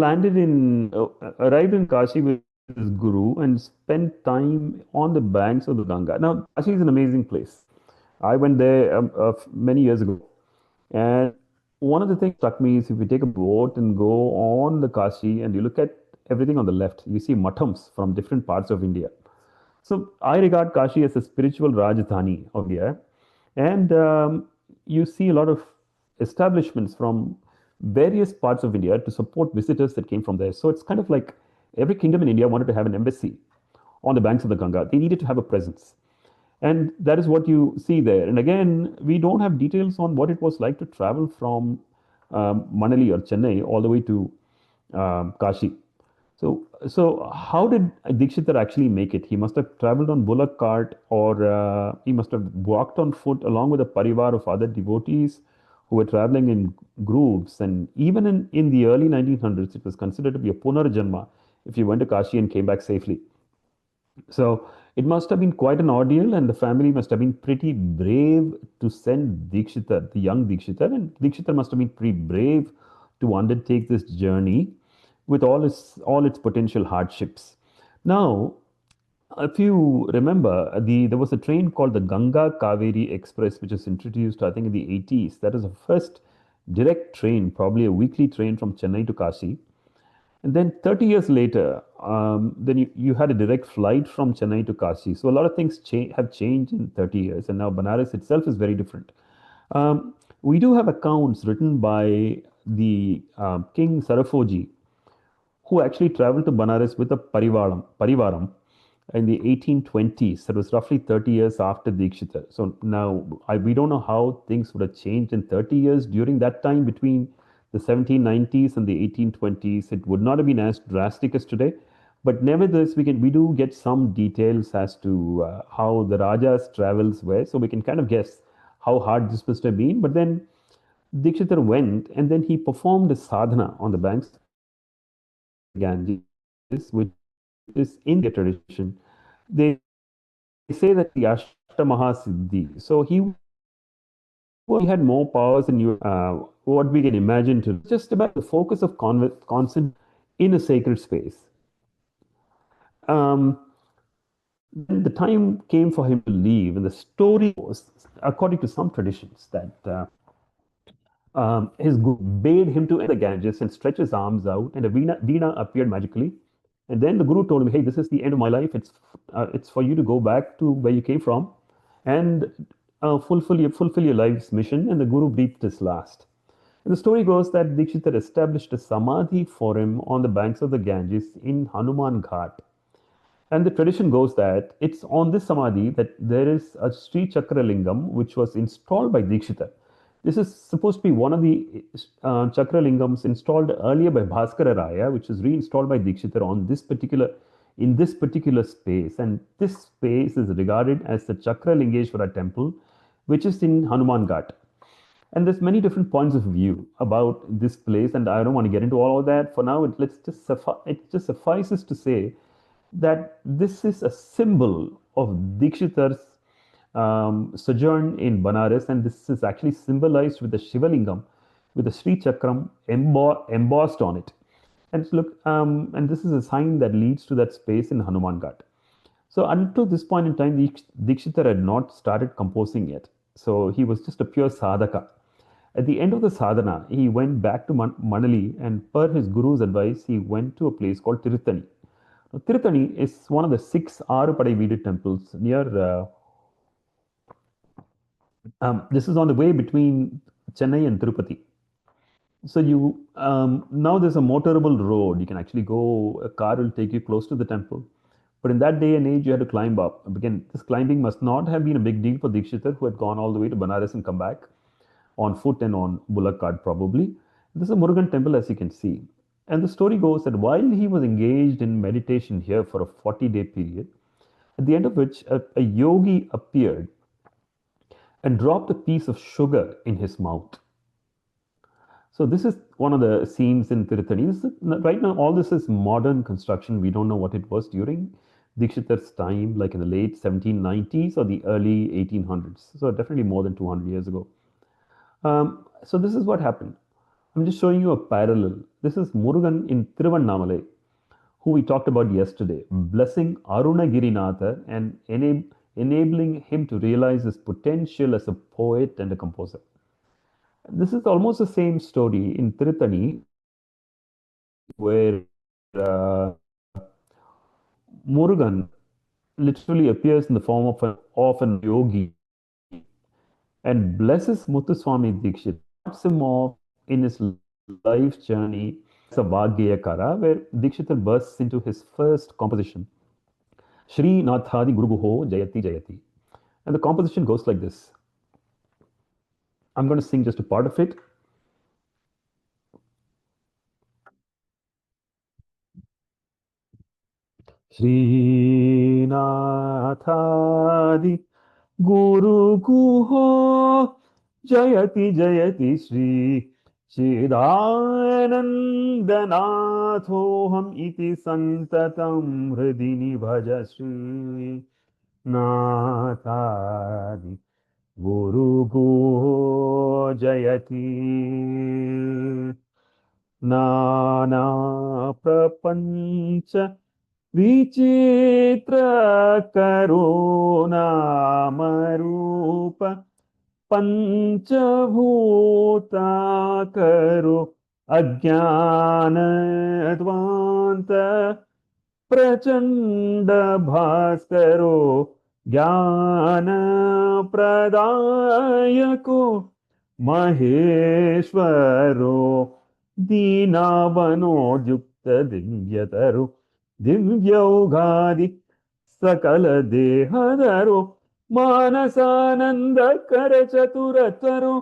arrived in Kashi with his guru and spent time on the banks of the Ganga. Now, Kashi is an amazing place. I went there many years ago. And one of the things struck me is if you take a boat and go on the Kashi and you look at everything on the left, you see matams from different parts of India. So I regard Kashi as a spiritual Rajdhani of India. And you see a lot of establishments from various parts of India to support visitors that came from there. So it's kind of like every kingdom in India wanted to have an embassy on the banks of the Ganga. They needed to have a presence. And that is what you see there. And again, we don't have details on what it was like to travel from Manali or Chennai all the way to Kashi. So how did Dīkṣitar actually make it? He must have traveled on bullock cart, or he must have walked on foot along with a parivar of other devotees who were traveling in groups. And even in the early 1900s, it was considered to be a punarjanma if you went to Kashi and came back safely. So it must have been quite an ordeal, and the family must have been pretty brave to send Dīkṣitar, the young Dīkṣitar, and Dīkṣitar must have been pretty brave to undertake this journey with all its potential hardships. Now, if you remember, there was a train called the Ganga Kaveri Express, which was introduced, I think, in the 80s. That is the first direct train, probably a weekly train from Chennai to Kashi. And then 30 years later, then you had a direct flight from Chennai to Kashi. So a lot of things have changed in 30 years, and now Banaras itself is very different. We do have accounts written by the King Sarafoji, who actually traveled to Banaras with a parivaram in the 1820s. That was roughly 30 years after Dīkṣitar. So now we don't know how things would have changed in 30 years. During that time between the 1790s and the 1820s, it would not have been as drastic as today. But nevertheless, we do get some details as to how the Raja's travels were. So we can kind of guess how hard this must have been. But then Dīkṣitar went, and then he performed a sadhana on the banks Ganges, which is in their tradition. They say that the Ashtamaha-siddhi. So he had more powers than what we can imagine to. Just about the focus of concentration in a sacred space. Then the time came for him to leave, and the story was, according to some traditions, that his guru bade him to enter the Ganges and stretch his arms out, and a veena appeared magically. And then the guru told him, "Hey, this is the end of my life. It's for you to go back to where you came from, and fulfill your life's mission." And the guru breathed his last. And the story goes that Dīkṣitar established a samadhi for him on the banks of the Ganges in Hanuman Ghat. And the tradition goes that it's on this samadhi that there is a Sri Chakra Lingam which was installed by Dīkṣitar. This is supposed to be one of the Chakra Lingams installed earlier by Bhaskara Raya, which is reinstalled by Dīkṣitar in this particular space. And this space is regarded as the Chakra Lingeshwara temple, which is in Hanuman Ghat. And there's many different points of view about this place, and I don't want to get into all of that. For now, it just suffices to say that this is a symbol of Dīkṣitar's sojourn in Banaras, and this is actually symbolized with the Shivalingam, with the Sri Chakram embossed on it. And look, and this is a sign that leads to that space in Hanuman Ghat. So until this point in time, Dīkṣitar had not started composing yet. So he was just a pure sadhaka. At the end of the sadhana, he went back to Manali, and per his guru's advice, he went to a place called Tirthani. Now, Tirthani is one of the 6 Arupadai Veedu temples near. This is on the way between Chennai and Tirupati. So now there's a motorable road. You can actually go. A car will take you close to the temple. But in that day and age, you had to climb up. Again, this climbing must not have been a big deal for Dīkṣitar, who had gone all the way to Banaras and come back on foot and on bullock cart probably. This is a Murugan temple, as you can see. And the story goes that while he was engaged in meditation here for a 40-day period, at the end of which a yogi appeared and dropped a piece of sugar in his mouth. So this is one of the scenes in Tirthani. Right now, all this is modern construction. We don't know what it was during Dīkṣitar's time, like in the late 1790s or the early 1800s. So definitely more than 200 years ago. So this is what happened. I'm just showing you a parallel. This is Murugan in Tiruvannamalai, who we talked about yesterday, blessing Arunagirinatha and enabling him to realize his potential as a poet and a composer. This is almost the same story in Tirthani, where Murugan literally appears in the form of an yogi and blesses Muthuswami Dīkṣit, starts him off in his life journey as a Vagyayakara, where Dīkṣitar bursts into his first composition. Shri Nathadi Guruguho Jayati Jayati. And the composition goes like this. I'm going to sing just a part of it. Shri Nathadi Guruguho Jayati Jayati Shri Chidanandanathoham iti santatam hridini bhaja Shri Nathadi Guruguho Jayati Nana Prapancha Vichitra Karuna Marupa Panchabhuta Karo Ajnana Advanta Prachanda Bhaskaro Jnana Pradayako Maheshwaro Dīnāvanodhyukta Divyataro Divyaugadi Sakala Dehadaro Manasananda Karachaturataro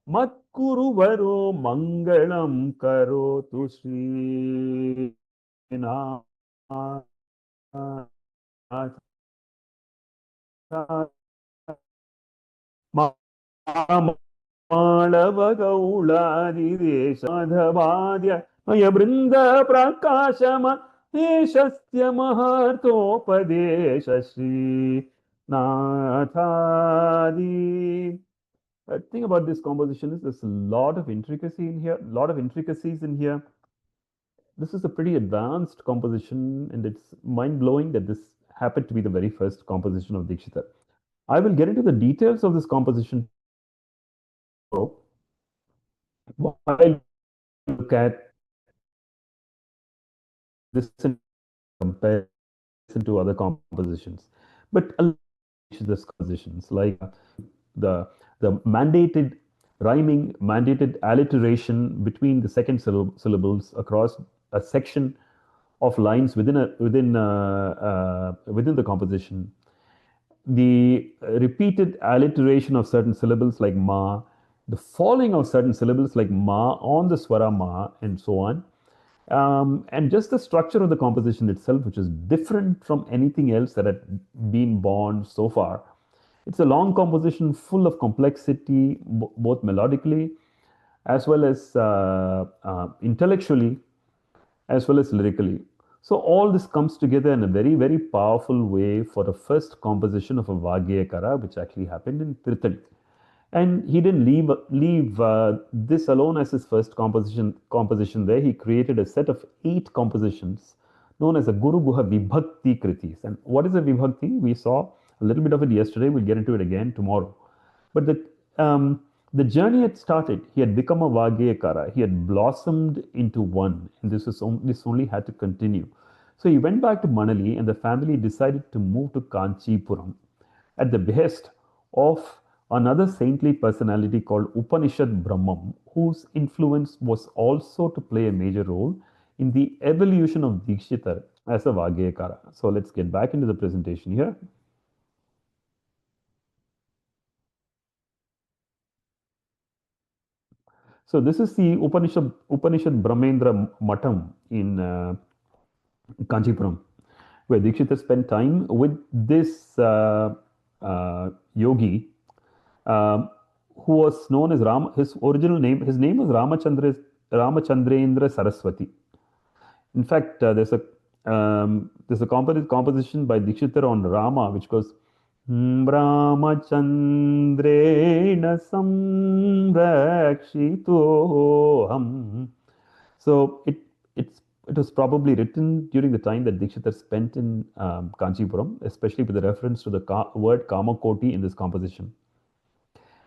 Matkuruvaro Mangalam Karotu Sri Malavagauladidesadhavadya Ayabrinda Prakashama Deshasya Mahartopadesha Shri Nathadi. The thing about this composition is there's a lot of intricacy in here, a lot of intricacies in here. This is a pretty advanced composition, and it's mind-blowing that this happened to be the very first composition of Dīkṣitar. I will get into the details of this composition while I look at this in comparison to other compositions. But this compositions like the mandated rhyming, mandated alliteration between the second syllables across a section of lines within the composition, the repeated alliteration of certain syllables like ma, the falling of certain syllables like ma on the swara ma, and so on. And just the structure of the composition itself, which is different from anything else that had been born so far. It's a long composition full of complexity, both melodically as well as intellectually, as well as lyrically. So all this comes together in a very, very powerful way for the first composition of a Vagyakara, which actually happened in Tirthali. And he didn't leave this alone as his first composition there. He created a set of 8 compositions known as a Guru Guha Vibhakti Kritis. And what is a Vibhakti? We saw a little bit of it yesterday. We'll get into it again tomorrow. But the journey had started. He had become a Vagyakara. He had blossomed into one. And this only had to continue. So he went back to Manali, and the family decided to move to Kanchipuram at the behest of another saintly personality called Upanishad Brahmam, whose influence was also to play a major role in the evolution of Dīkṣitar as a Vagyakara. So let's get back into the presentation here. So this is the Upanishad Brahmendra Matam in Kanchipuram, where Dīkṣitar spent time with this yogi, who was known as Ram. His original name, his name was Ramachandrendra Saraswati. In fact, there's a composition by Dīkṣitar on Rama, which goes Ramachandrena Samrakshitoham. So it was probably written during the time that Dīkṣitar spent in Kanchipuram, especially with the reference to the word Kamakoti in this composition.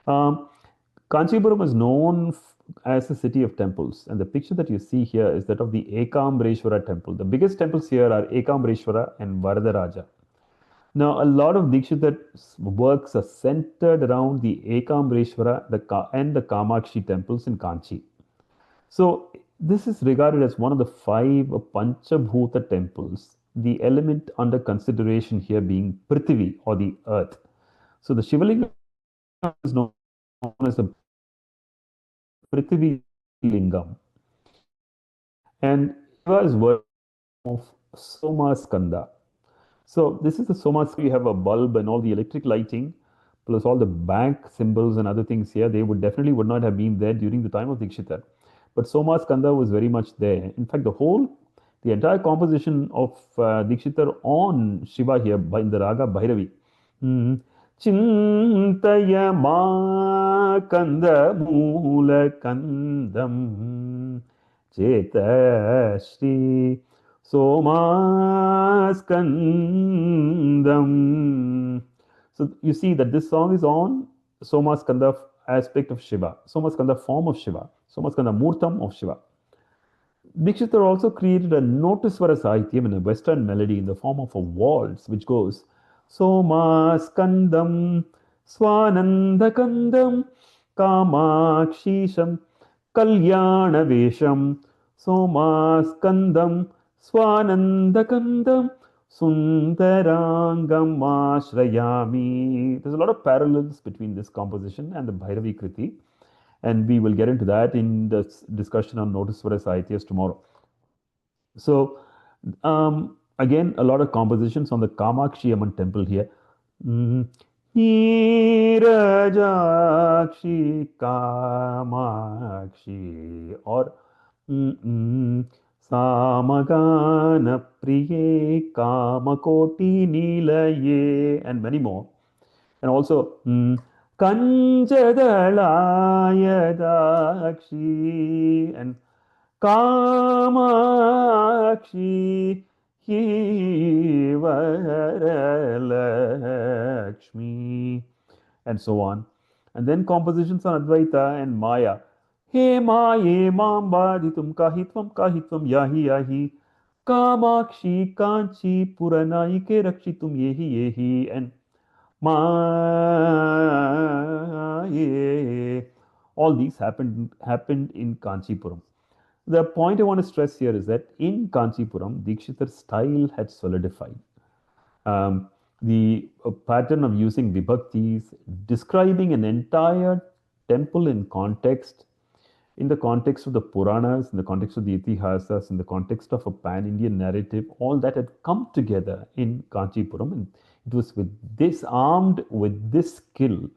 Kanchipuram is known as a city of temples, and the picture that you see here is that of the Ekambreshwara temple. The biggest temples here are Ekambreshwara and Varadaraja. Now, a lot of Dīkṣitar's works are centered around the Ekambreshwara and the Kamakshi temples in Kanchi. So this is regarded as one of the 5 Panchabhuta temples the element under consideration here being Prithvi or the earth. So the Shivalingam is known as the Prithvi Lingam. And Shiva is word of Soma Skanda. So this is the Soma. You have a bulb and all the electric lighting, plus all the bank symbols and other things here. They would not have been there during the time of Dīkṣitar. But Soma Skanda was very much there. In fact, the entire composition of Dīkṣitar on Shiva here by in the Raga Bhairavi. Chintaya ma kanda moola kandam Cheta Shri Somaskandam. So you see that this song is on Somaskanda aspect of Shiva, Somaskanda form of Shiva, Somaskanda Murtam of Shiva. Dīkṣitar also created a Notaswara Sahityam in a Western melody in the form of a waltz which goes Somaskandam Swanandakandam Kamakshisham Kalyana Vesham Somaskandam Swanandakandam Sundarangam Ashrayami. There's a lot of parallels between this composition and the Bhairavi Kriti, and we will get into that in the discussion on Notaswara Sahityas tomorrow. So again, a lot of compositions on the Kamakshi Amman temple here. Nirajakshi Kamakshi or Samagana Priye Kamakoti Nilaye and many more. And also Kanjadalaya Dakshi and Kamakshi Hivaralakshmi and so on. And then compositions on Advaita and Maya. He Maye Mambaditum Kahitvam Kahitvam Yahi Yahi Kamakshi Kanchi Puranaike Rakshitum Yehi Yehi and Maye. All these happened in Kanchipuram. The point I want to stress here is that in Kanchipuram, Dīkṣitar's style had solidified. The pattern of using vibhaktis, describing an entire temple in the context of the Puranas, in the context of the Itihasas, in the context of a pan-Indian narrative, all that had come together in Kanchipuram. And it was armed with this skill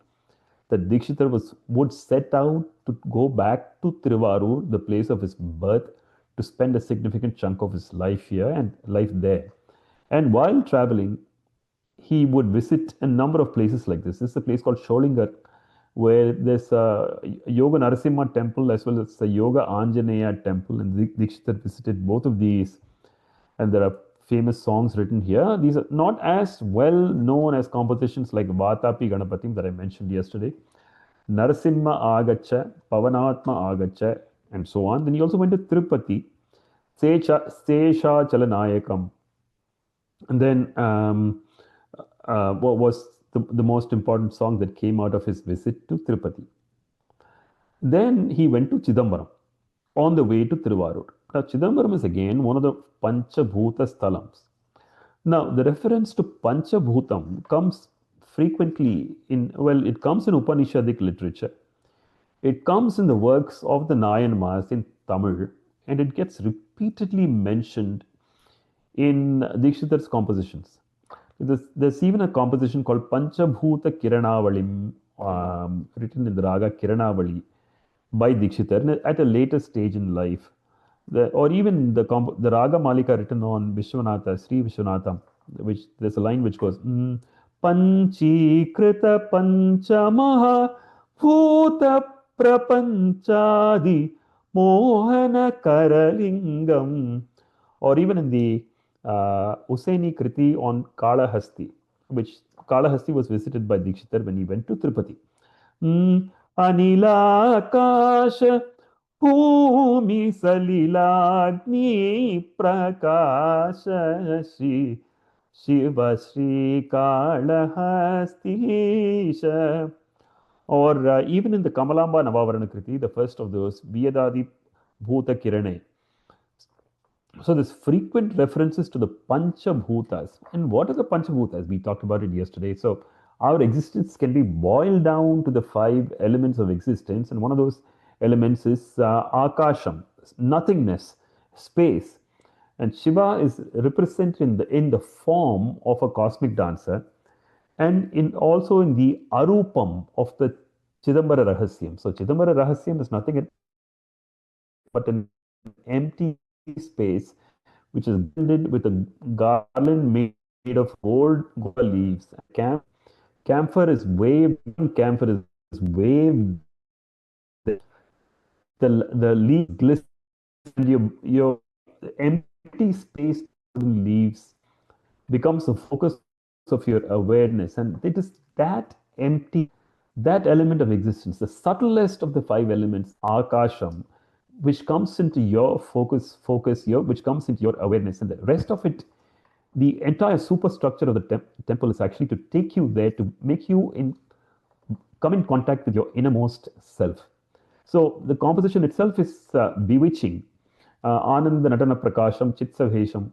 that Dīkṣitar would set out to go back to Tiruvarur, the place of his birth, to spend a significant chunk of his life here and life there. And while traveling, he would visit a number of places like this. This is a place called Sholingar, where there's a Yoga Narasimha temple as well as a Yoga Anjaneya temple, and Dīkṣitar visited both of these. And there are famous songs written here. These are not as well known as compositions like Vatapi Ganapatim that I mentioned yesterday. Narasimha Agacha, Pavanatma Agacha, and so on. Then he also went to Tirupati, Sesha Chalanayakam. And then what was the most important song that came out of his visit to Tirupati? Then he went to Chidambaram on the way to Tiruvarur. Now, Chidambaram is again one of the Panchabhuta Sthalams. Now, the reference to Panchabhutam comes frequently it comes in Upanishadic literature. It comes in the works of the Nayanmars in Tamil, and it gets repeatedly mentioned in Dīkṣitar's compositions. There's even a composition called Panchabhuta Kiranavalim, written in the Raga Kiranavali by Dīkṣitar at a later stage in life. Or even the Raga Malika written on Vishwanatha, Sri Vishwanatha, which there's a line which goes Panchikrita Panchamaha Bhuta Prapanchadi Mohana Karalingam. Or even in the Usaini Kriti on Kalahasti, which Kalahasti was visited by Dīkṣitar when he went to Tirupati. Anila Akasha Bhumi Salilagni Prakasha Shri Shiva Shri Kalahastisha. Or even in the Kamalamba Navavarana Kriti, the first of those, Viyadadi Bhuta Kirane. So there's frequent references to the Panchabhutas. And what are the Panchabhutas? We talked about it yesterday. So our existence can be boiled down to the 5 elements of existence. And one of those elements is Akasham, nothingness, space. And Shiva is represented in the form of a cosmic dancer and also in the Arupam of the Chidambara Rahasyam. So Chidambara Rahasyam is nothing but an empty space which is blended with a garland made of gold leaves. Camphor is waved. Camphor is waved. The leaves glisten. Your empty space leaves becomes the focus of your awareness, and it is that that element of existence, the subtlest of the 5 elements, Akasham, which comes into your focus, which comes into your awareness, and the rest of it, the entire superstructure of the temple is actually to take you there, to make you come in contact with your innermost self. So the composition itself is bewitching. Ananda Natana Prakasham Chitsavhesham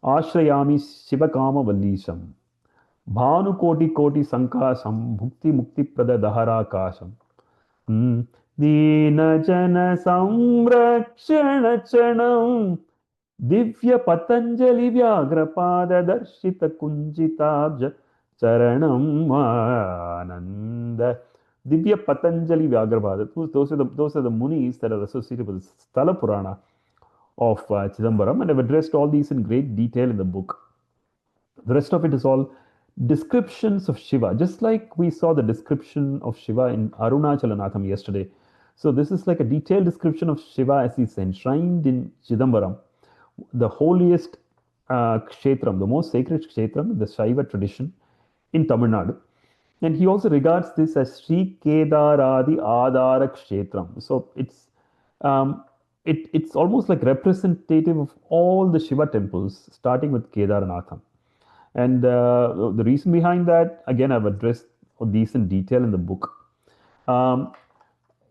Ashrayami Shivakama Vallisham Bhanukoti Koti Sankasam Bhukti Mukti Prada Daharakasham Dīna Samrakshana Chanam Divya Patanjali Vyagrapada Darshita Kunjitabja Charanam Ananda. Divya Patanjali Vyagrapada. Those are the munis that are associated with the Sthala Purana of Chidambaram, and I've addressed all these in great detail in the book. The rest of it is all descriptions of Shiva, just like we saw the description of Shiva in Arunachalanatham yesterday. So this is like a detailed description of Shiva as he's enshrined in Chidambaram, the holiest kshetram, the most sacred kshetram in the Shaiva tradition in Tamil Nadu. And he also regards this as Sri Kedaradi Adara Kshetram. So it's almost like representative of all the Shiva temples, starting with Kedaranatham. And the reason behind that, again, I've addressed these in detail in the book.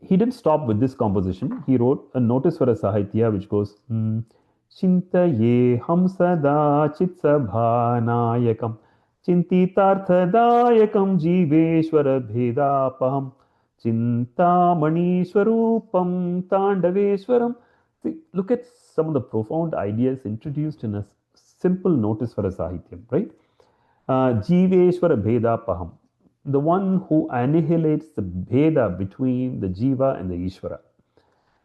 He didn't stop with this composition. He wrote a notice for a Sahitya which goes, Chintaye hamsada chitsabhanayakam Chintitarthadayakam Jiveshwara Bhedapaham Chintamani Swarupam Tandaveshwaram. Look at some of the profound ideas introduced in a simple notice for a Sahityam, right? Jiveshwara Bhedapaham, the one who annihilates the Bheda between the Jiva and the Ishvara,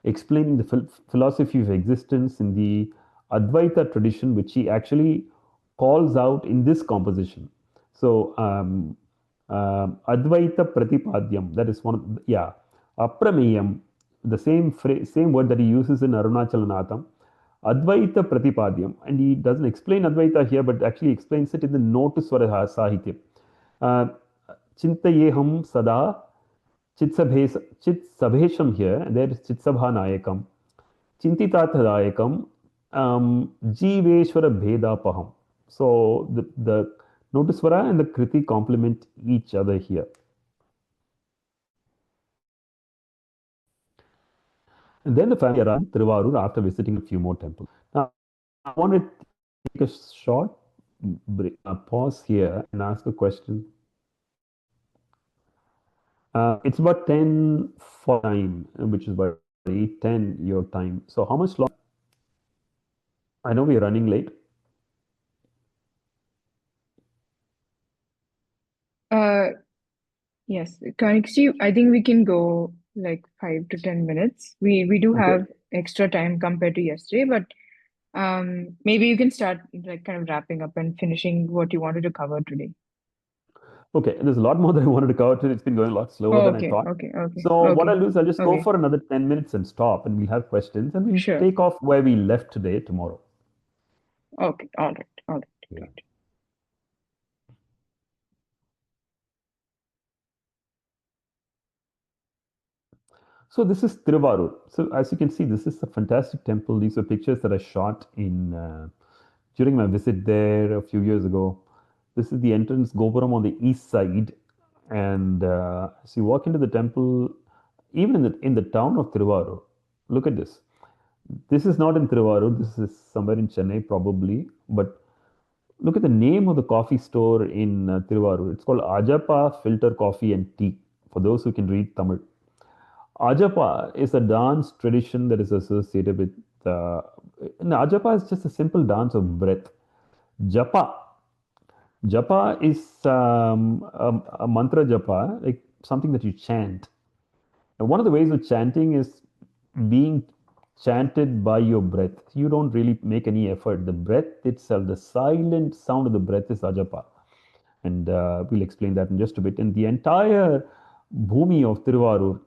explaining the philosophy of existence in the Advaita tradition, which he actually calls out in this composition. So, Advaita Pratipadyam, that is one, Aprameyam, the same word that he uses in Arunachalanatham, Advaita Pratipadyam, and he doesn't explain Advaita here, but actually explains it in the notice for a Sahityam. Chintayeham Sada Chitsabhesham here, and there is Chitsabhanayakam, Chintitathadayakam, Jiveshwara Bhedapaham. So the Notisvara and the Kriti complement each other here. And then the family arrived in Tiruvarur after visiting a few more temples. Now, I want to take a short pause here and ask a question. It's about 10 for time, which is about 8:10 your time. So how much longer? I know we're running late. Yes, Kanniks, I think we can go like 5 to 10 minutes. We do have extra time compared to yesterday, but maybe you can start like kind of wrapping up and finishing what you wanted to cover today. Okay, there's a lot more that I wanted to cover today. It's been going a lot slower than I thought. So what I'll do is I'll just go for another 10 minutes and stop, and we'll have questions, and we'll take off where we left today tomorrow. Okay, all right, great. So this is Tiruvarur. So as you can see, this is a fantastic temple. These are pictures that I shot in during my visit there a few years ago. This is the entrance Gopuram on the east side, and as you walk into the temple, even in the town of Tiruvarur, look at this. This is not in Tiruvarur, this is somewhere in Chennai probably, but look at the name of the coffee store in Tiruvarur. It's called Ajappa Filter Coffee and Tea, for those who can read Tamil. Ajappa is a dance tradition that is associated with. Ajappa is just a simple dance of breath. Japa. Japa is a mantra japa, like something that you chant. And one of the ways of chanting is being chanted by your breath. You don't really make any effort. The breath itself, the silent sound of the breath is ajapa. And we'll explain that in just a bit. And the entire bhumi of Tiruvarur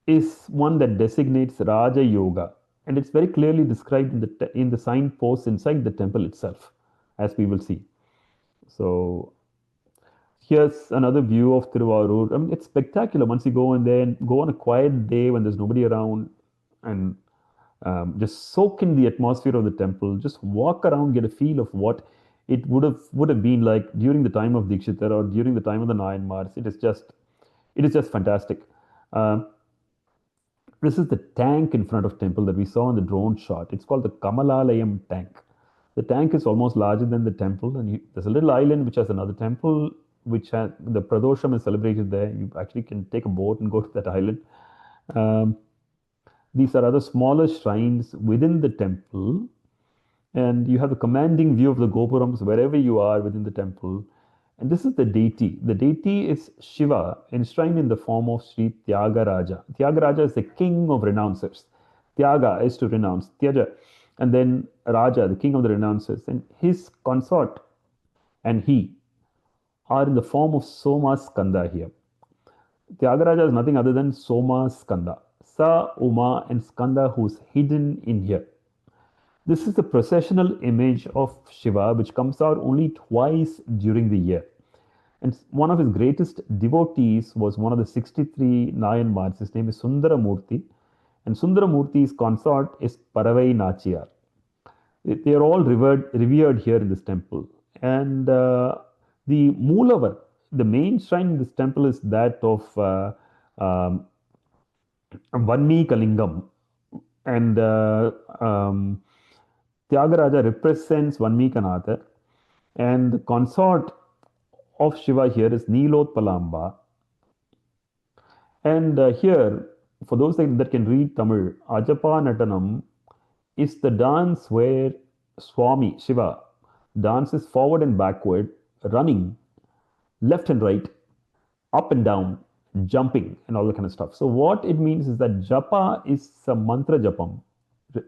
is one that designates Raja Yoga. And it's very clearly described in the signposts inside the temple itself, as we will see. So here's another view of Tiruvarur. I mean, it's spectacular once you go in there and go on a quiet day when there's nobody around and just soak in the atmosphere of the temple. Just walk around, get a feel of what it would have been like during the time of Dīkṣitar or during the time of the Nayanmars. It is just fantastic. This is the tank in front of temple that we saw in the drone shot. It's called the Kamalalayam tank. The tank is almost larger than the temple, and there's a little island which has another temple, which has the Pradosham is celebrated there. You actually can take a boat and go to that island. These are other smaller shrines within the temple, and you have a commanding view of the Gopurams wherever you are within the temple. And this is the deity. The deity is Shiva, enshrined in the form of Sri Tyagaraja. Tyagaraja is the king of renouncers. Tyaga is to renounce, Tyaja. And then Raja, the king of the renouncers. And his consort and he are in the form of Soma Skanda here. Tyagaraja is nothing other than Soma Skanda. Sa, Uma, and Skanda, who's hidden in here. This is the processional image of Shiva, which comes out only twice during the year. And one of his greatest devotees was one of the 63 Nayanmars. His name is Sundaramurti. And Sundaramurti's consort is Paravai Nachiyar. They are all revered here in this temple. And the Moolavar, the main shrine in this temple, is that of Vanmi Kalingam. And Tyagaraja represents Vanmikanatha, and the consort of Shiva here is Nilotpalamba. And here, for those that can read Tamil, Ajapa Natanam is the dance where Swami Shiva dances forward and backward, running left and right, up and down, jumping, and all that kind of stuff. So what it means is that japa is a mantra japam,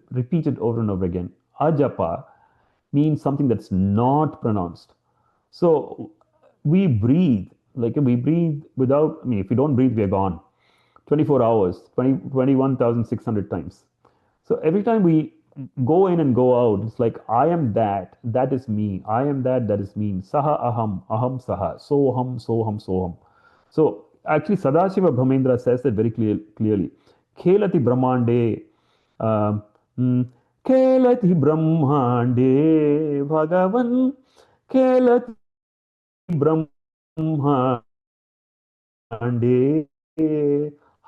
repeated over and over again. Ajapa means something that's not pronounced. So we breathe without, if we don't breathe, we're gone. 24 hours, 21,600 times. So every time we go in and go out, it's like, I am that is me. I am that is me. Saha aham, aham saha, soham, soham, soham. So actually, Sadashiva Brahmendra says that very clearly. Khelati Brahmande, Khelati Brahmande, Bhagavan, Khelati Brahmande,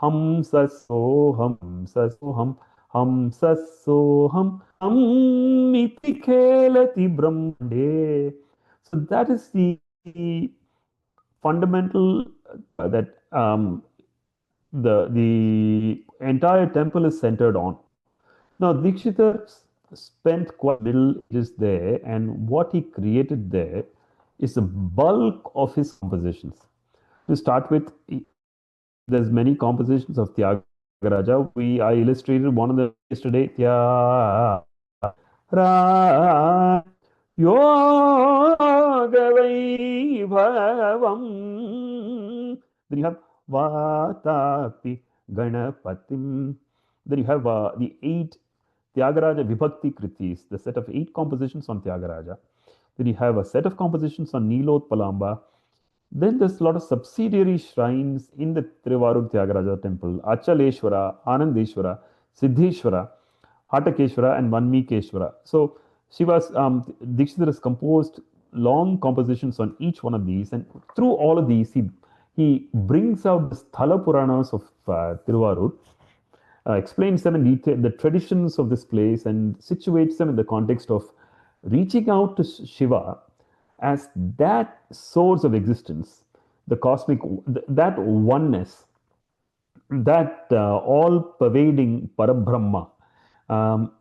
Ham Sasoham, Sasoham, Ham Sasoham, Amiti Khelati Brahmande. So that is the fundamental that the entire temple is centered on. Now, Dīkṣitar spent quite little ages there, and what he created there is the bulk of his compositions. To start with, there's many compositions of Tyagaraja. I illustrated one of them yesterday. Tyagara Yoga Vaibhavam. Then you have Vatapi Ganapatim. Then you have the 8 Tyagaraja Vibhakti Kritis, the set of 8 compositions on Tyagaraja. Then you have a set of compositions on Nilotpalamba. Then there's a lot of subsidiary shrines in the Tiruvarur Tyagaraja temple. Achaleshwara, Anandeshwara, Siddheshwara, Hatakeshwara, and Vanmikeshwara. So Shiva's Dīkṣitar has composed long compositions on each one of these, and through all of these, he brings out the Sthala Puranas of Tiruvarur, explains them in detail, the traditions of this place, and situates them in the context of reaching out to Shiva as that source of existence, the cosmic, that oneness, that all-pervading Parabrahma.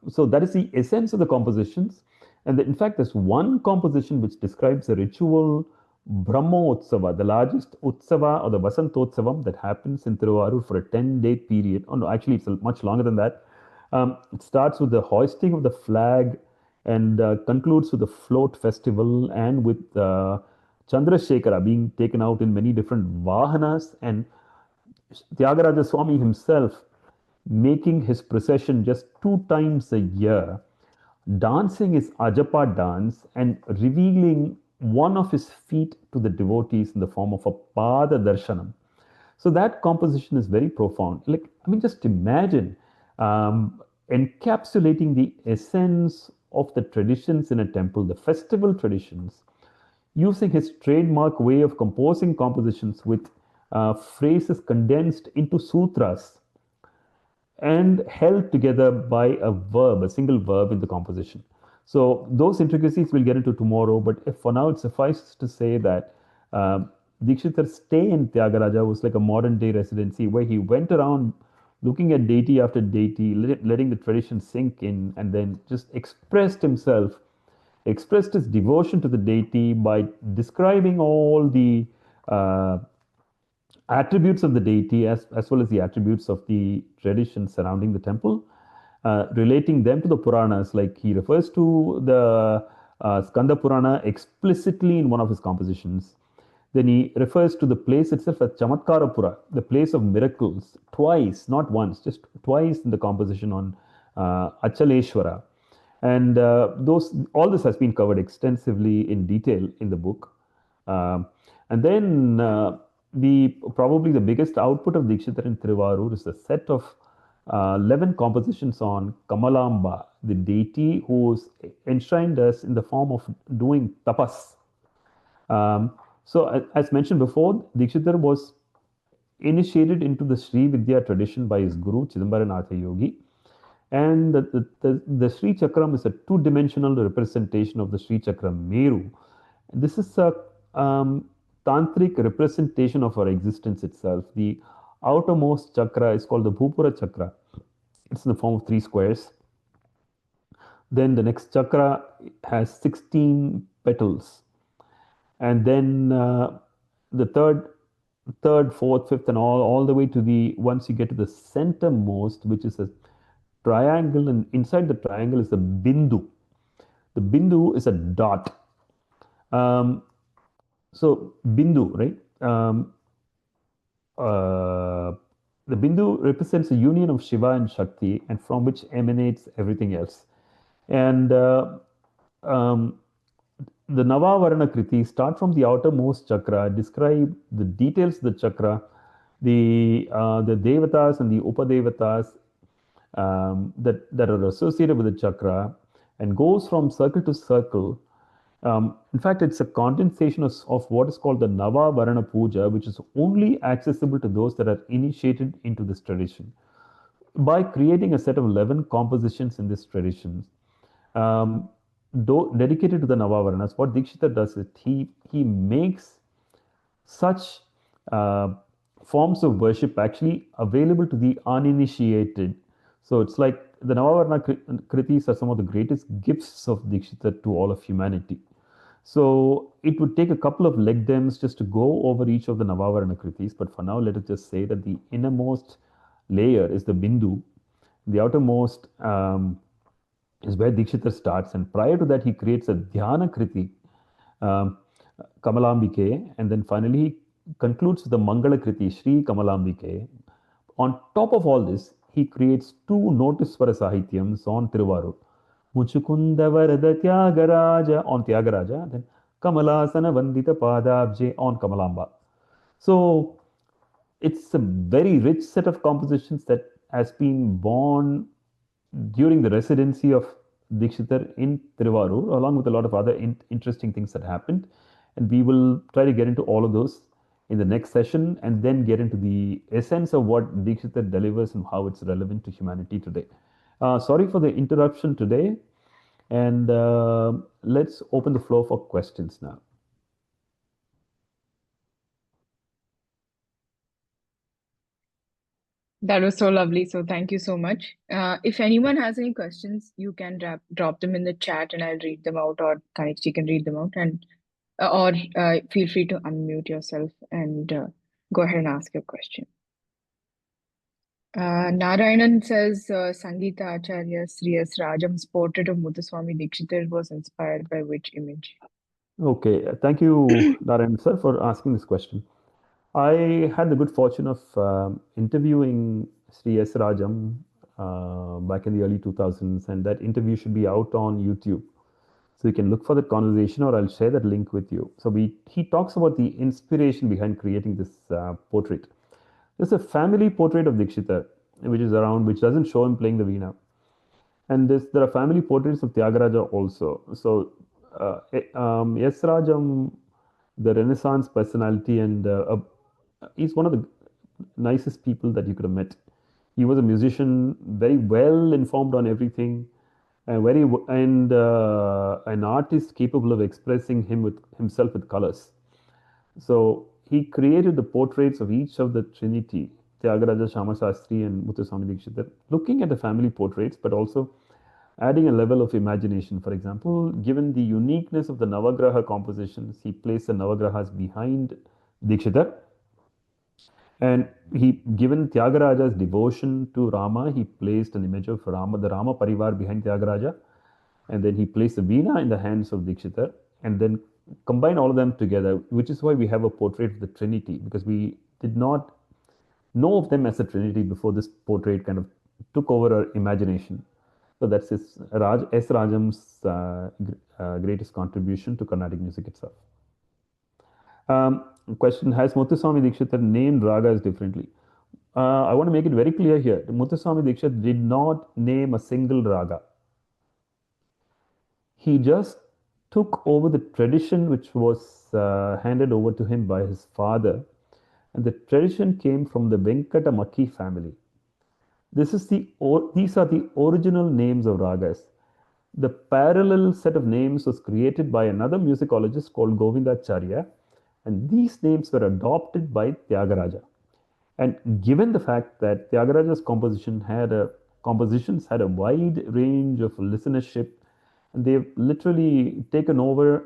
So that is the essence of the compositions. And in fact, there's one composition which describes a ritual Brahmotsava, the largest Utsava or the Vasantotsavam that happens in Tiruvarur for a 10-day period. Oh, no, actually, it's much longer than that. It starts with the hoisting of the flag and concludes with the float festival and with Chandrasekhara being taken out in many different vahanas, and Tyagaraja Swami himself making his procession just 2 times a year, dancing his Ajapa dance and revealing one of his feet to the devotees in the form of a Pada Darshanam. So that composition is very profound. Just imagine encapsulating the essence of the traditions in a temple, the festival traditions, using his trademark way of composing compositions with phrases condensed into sutras and held together by a verb, a single verb in the composition. So those intricacies we'll get into tomorrow, but for now it suffices to say that Dīkṣitar's stay in Tyagaraja was like a modern day residency where he went around looking at deity after deity, letting the tradition sink in, and then just expressed his devotion to the deity by describing all the attributes of the deity as well as the attributes of the tradition surrounding the temple, relating them to the Puranas. Like he refers to the Skanda Purana explicitly in one of his compositions. Then he refers to the place itself as Chamatkarapura, the place of miracles, twice, not once, just twice in the composition on Achaleshwara. And all this has been covered extensively in detail in the book. And then probably the biggest output of Dīkṣitar in Tiruvarur is a set of 11 compositions on Kamalamba, the deity who's enshrined us in the form of doing tapas. So as mentioned before, Dīkṣitar was initiated into the Sri Vidya tradition by his guru, Chidambaranatha Yogi. And the Sri Chakram is a 2-dimensional representation of the Sri Chakram Meru. This is a tantric representation of our existence itself. The outermost chakra is called the Bhupura Chakra. It's in the form of 3 squares. Then the next chakra has 16 petals. And then the third, fourth, fifth, and all the way to once you get to the centermost, which is a triangle, and inside the triangle is the bindu. The bindu is a dot. So bindu, right? The bindu represents a union of Shiva and Shakti, and from which emanates everything else. And the Navavarana Kriti start from the outermost chakra, describe the details of the chakra, the devatas and the upadevatas that are associated with the chakra, and goes from circle to circle. In fact, it's a condensation of what is called the Navavarana Puja, which is only accessible to those that are initiated into this tradition. By creating a set of 11 compositions in this tradition, dedicated to the Navavaranas, what Dīkṣitar does is he makes such forms of worship actually available to the uninitiated. So it's like the Navavarana Kritis are some of the greatest gifts of Dīkṣitar to all of humanity. So it would take a couple of leg dems just to go over each of the Navavarana Kritis, but for now let us just say that the innermost layer is the Bindu. The outermost is where Dīkṣitar starts, and prior to that he creates a Dhyana Kriti, Kamalambike, and then finally he concludes with the Mangala Kriti, Sri Kamalambike. On top of all this, he creates 2 Notiswara Sahityams on Tiruvarur. Muchukunda Varada Tyagaraja on Tyagaraja, then Kamalasana Vandita Padabje on Kamalamba. So it's a very rich set of compositions that has been born during the residency of Dīkṣitar in Tiruvarur, along with a lot of other interesting things that happened. And we will try to get into all of those in the next session and then get into the essence of what Dīkṣitar delivers and how it's relevant to humanity today. Sorry for the interruption today, and let's open the floor for questions now. That was so lovely. So thank you so much. If anyone has any questions, you can drop them in the chat and I'll read them out, or Kanniks can read them out, and or feel free to unmute yourself and go ahead and ask your question. Narayanan says Sangeeta Acharya Sri S. Rajam's portrait of Muthuswami Dīkṣitar was inspired by which image? Okay, thank you, Narayan sir, for asking this question. I had the good fortune of interviewing Sri S. Rajam back in the early 2000s, and that interview should be out on YouTube. So you can look for that conversation, or I'll share that link with you. So he talks about the inspiration behind creating this portrait. There's a family portrait of Dīkṣitar, which is around, which doesn't show him playing the veena. And there are family portraits of Tyagaraja also. So S. Rajam, the Renaissance personality, and he's one of the nicest people that you could have met. He was a musician, very well informed on everything, and an artist capable of expressing himself with colors. So he created the portraits of each of the Trinity, Tyagaraja, Shama Shastri, and Muthuswami Dīkṣitar, looking at the family portraits, but also adding a level of imagination. For example, given the uniqueness of the Navagraha compositions, he placed the Navagrahas behind Dīkṣitar. And given Tyagaraja's devotion to Rama, he placed an image of Rama, the Rama Parivar behind Tyagaraja. And then he placed the veena in the hands of Dīkṣitar, and then combined all of them together, which is why we have a portrait of the Trinity, because we did not know of them as a Trinity before this portrait kind of took over our imagination. So that's S. Rajam's greatest contribution to Carnatic music itself. Question: has Muthuswami Dīkṣitar named ragas differently? I want to make it very clear here. Muthuswami Dīkṣitar did not name a single raga. He just took over the tradition which was handed over to him by his father, and the tradition came from the Venkata Makki family. These are the original names of ragas. The parallel set of names was created by another musicologist called Govindacharya, and these names were adopted by Tyagaraja. And given the fact that Tyagaraja's compositions had a wide range of listenership, and they've literally taken over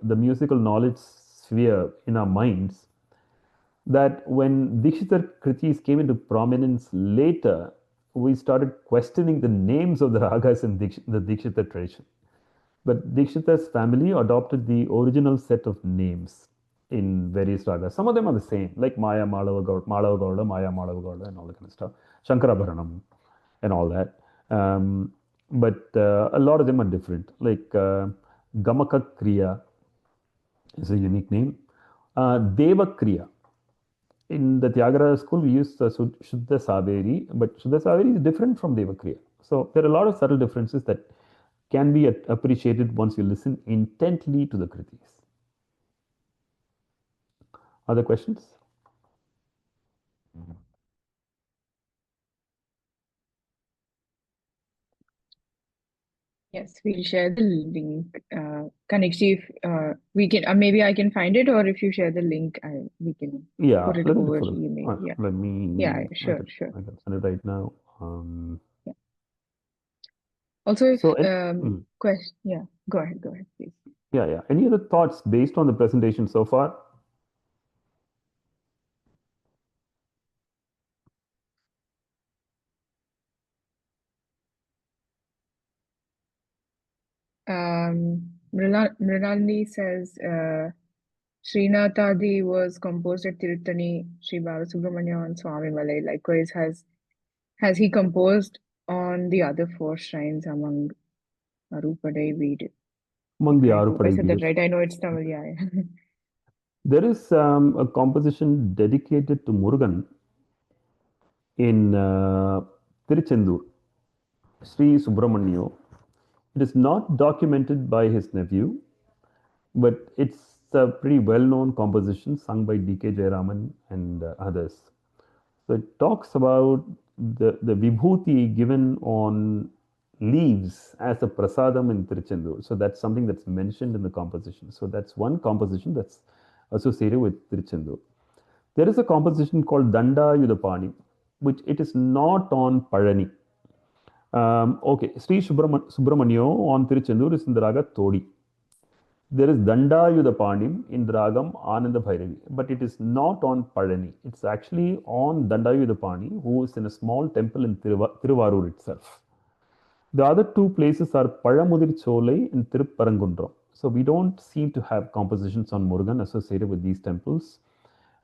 the musical knowledge sphere in our minds, that when Dīkṣitar Kritis came into prominence later, we started questioning the names of the ragas in the Dīkṣitar tradition. But Dīkṣitar's family adopted the original set of names in various ragas. Some of them are the same, like Maya Malava Gauda, Maya Malava Gauda, and all that kind of stuff. Shankarabharanam and all that. But a lot of them are different. Like Gamaka Kriya is a unique name. Deva Kriya. In the Tyagaraja school, we use Shuddha Saveri, but Shuddha Saveri is different from Deva Kriya. So there are a lot of subtle differences that can be appreciated once you listen intently to the Kritis. Other questions? Yes, we'll share the link. Kanniks, if we can, maybe I can find it, or if you share the link, we can put it over email. Yeah. Let me. Yeah, sure. I can send it right now. Yeah. Also, if So, question, yeah, go ahead, please. Yeah. Any other thoughts based on the presentation so far? Mrinalini says Srinathadi was composed at Tirutani, Sri Balasubramanya and Swami Malay. Likewise, has he composed on the other 4 shrines among Arupadai Veed? Among the I hope I said that Arupadai right. I know it's Tamil, yeah. There is a composition dedicated to Murugan in Tiruchendur, Sri Subramanya. It is not documented by his nephew, but it's a pretty well-known composition sung by D.K. Jayaraman and others. So it talks about the vibhuti given on leaves as a prasadam in Tiruchendur. So that's something that's mentioned in the composition. So that's one composition that's associated with Tiruchendur. There is a composition called Danda Yudapani, which it is not on Palani. Okay, Sri Subramanya on Tiruchendur is in the raga Todi. There is Danda Yudapanim in the ragam Ananda Bhairavi, but it is not on Palani. It's actually on Danda Yudapani, who is in a small temple in Tiruvarur itself. The other two places are Palamudir Cholai and Tirupparangundram. So we don't seem to have compositions on Murugan associated with these temples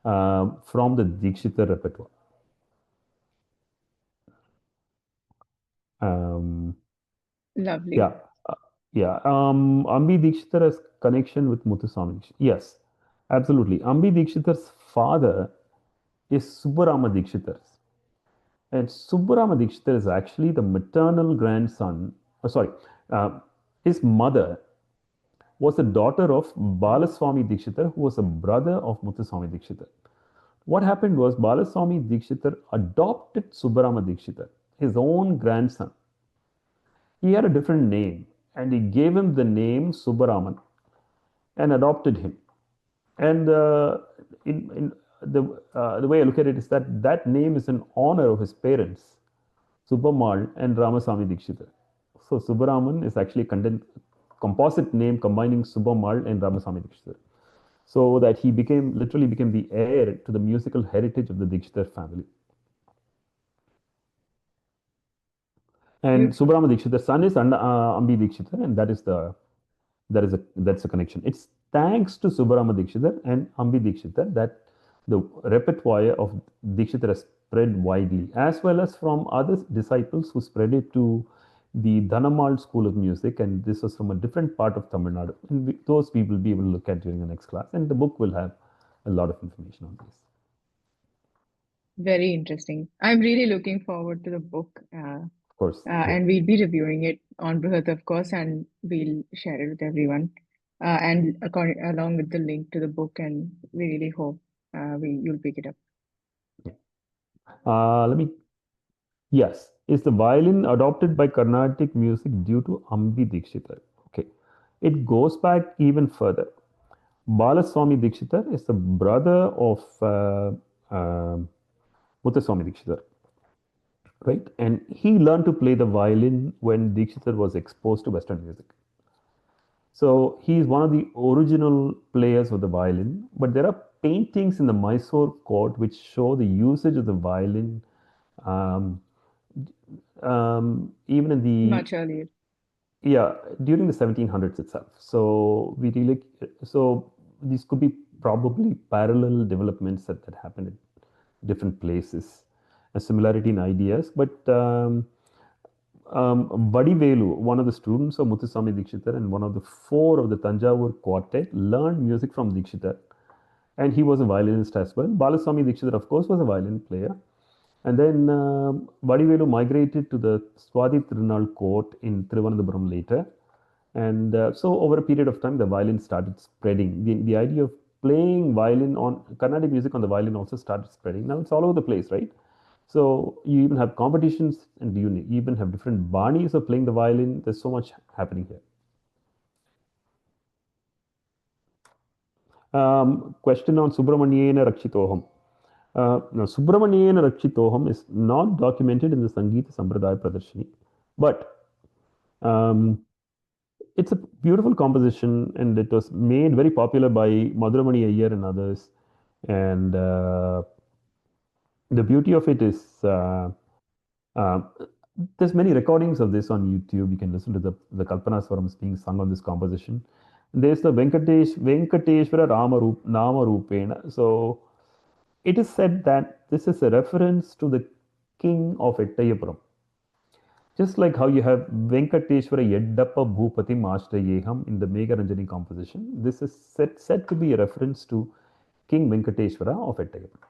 from the Dīkṣitar repertoire. Lovely. Yeah. Ambi Dīkṣitar has connection with Muthuswami. Yes, absolutely. Ambi Dīkṣitar's father is Subbarama Dīkṣitar. And Subbarama Dīkṣitar is actually the maternal grandson. His mother was the daughter of Balaswami Dīkṣitar, who was a brother of Muthuswami Dīkṣitar. What happened was Balaswami Dīkṣitar adopted Subbarama Dīkṣitar, his own grandson. He had a different name, and he gave him the name Subbaraman and adopted him. And in the way I look at it is that that name is in honor of his parents, Subbamal and Ramaswamy Dīkṣitar. So Subbaraman is actually a composite name combining Subbamal and Ramaswamy Dīkṣitar. So that he literally became the heir to the musical heritage of the Dīkṣitar family. And Subbarama Dīkṣitar's son is Ambi Dīkṣitar, and that's a connection. It's thanks to Subbarama Dīkṣitar and Ambi Dīkṣitar that the repertoire of Dīkṣitar has spread widely, as well as from other disciples who spread it to the Dhanamal School of Music, and this was from a different part of Tamil Nadu. And those we will be able to look at during the next class, and the book will have a lot of information on this. Very interesting. I'm really looking forward to the book. Of course. And we'll be reviewing it on Bṛhat, of course, and we'll share it with everyone. And along with the link to the book, and we really hope you'll pick it up. Yes. Is the violin adopted by Carnatic music due to Ambi Dīkṣitar? Okay. It goes back even further. Balaswamy Dīkṣitar is the brother of Muthuswamy Dīkṣitar. Right? And he learned to play the violin when Dīkṣitar was exposed to Western music. So he's one of the original players of the violin, but there are paintings in the Mysore court which show the usage of the violin even in the much earlier. Yeah, during the 1700s itself. So these could be probably parallel developments that happened at different places. A similarity in ideas, but Vadivelu, one of the students of Muthuswamy Dīkṣitar and one of the four of the Tanjavur quartet, learned music from Dīkṣitar, and he was a violinist as well. Balaswamy Dīkṣitar, of course, was a violin player. And then Vadivelu migrated to the Swathi Tirunal court in Thiruvananthapuram later. And so over a period of time, the violin started spreading. The idea of playing violin on Carnatic music on the violin also started spreading. Now it's all over the place, right? So you even have competitions, and you even have different banis of playing the violin. There's so much happening here. Question on Subramanyena Rakshitoham. Now, Subramanyena Rakshitoham is not documented in the Sangeeta Sampradaya Pradarshini, but it's a beautiful composition, and it was made very popular by Maduramani Iyer and others. And the beauty of it is there's many recordings of this on YouTube. You can listen to the Kalpanaswarams being sung on this composition. And there's the Venkateshwara Nama Rupena. So it is said that this is a reference to the king of Ettayapuram. Just like how you have Venkateshwara Yeddappa Bhupati Mashrayeham in the Megharanjani composition, this is said to be a reference to King Venkateshwara of Ettayapuram.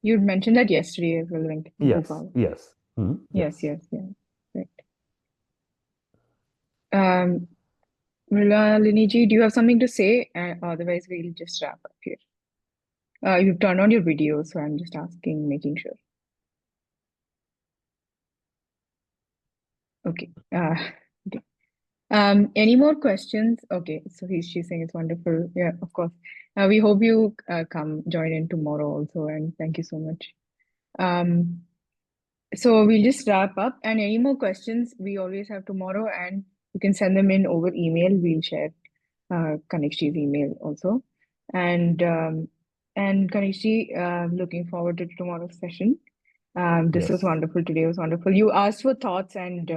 You mentioned that yesterday as well, Yes. Right. Mrilalini ji, do you have something to say? Otherwise, we'll just wrap up here. You've turned on your video, so I'm just asking, making sure. Okay. Okay. Any more questions? Okay, so she's saying it's wonderful. Yeah, of course. We hope you come join in tomorrow also, and thank you so much. So we'll just wrap up. And any more questions, we always have tomorrow, and you can send them in over email. We'll share Kannik's email also. And Kannik's, looking forward to tomorrow's session. This was Yes. wonderful. Today was wonderful. You asked for thoughts, and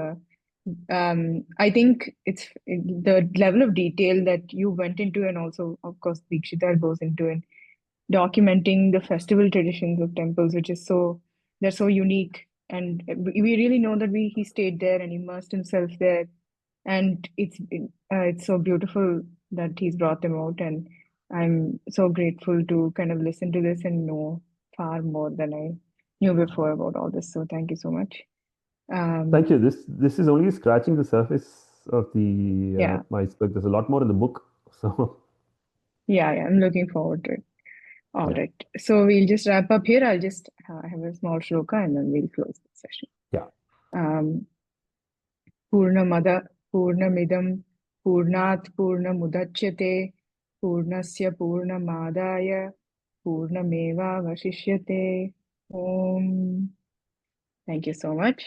I think it's the level of detail that you went into, and also, of course, Dīkṣitar goes into it, documenting the festival traditions of temples, which is they're so unique. And we really know that he stayed there and immersed himself there, and it's so beautiful that he's brought them out. And I'm so grateful to kind of listen to this and know far more than I knew before about all this. So thank you so much. Thank you. This is only scratching the surface of the Yeah. iceberg. There's a lot more in the book. So Yeah, I'm looking forward to it. All Yeah. right. So we'll just wrap up here. I'll just have a small shloka and then we'll close the session. yeah. Purnamada Purnamidam Purnat Purnamudachyate Purnasya Purnamadaya Purnameva Vashishyate. Om. Thank you so much.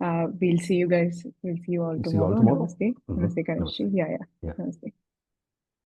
We'll see you guys. We'll see you all See you all tomorrow. tomorrow. Namaste. Mhm. Namaste, Kanniks. Namaste. Yeah. Yeah. Namaste.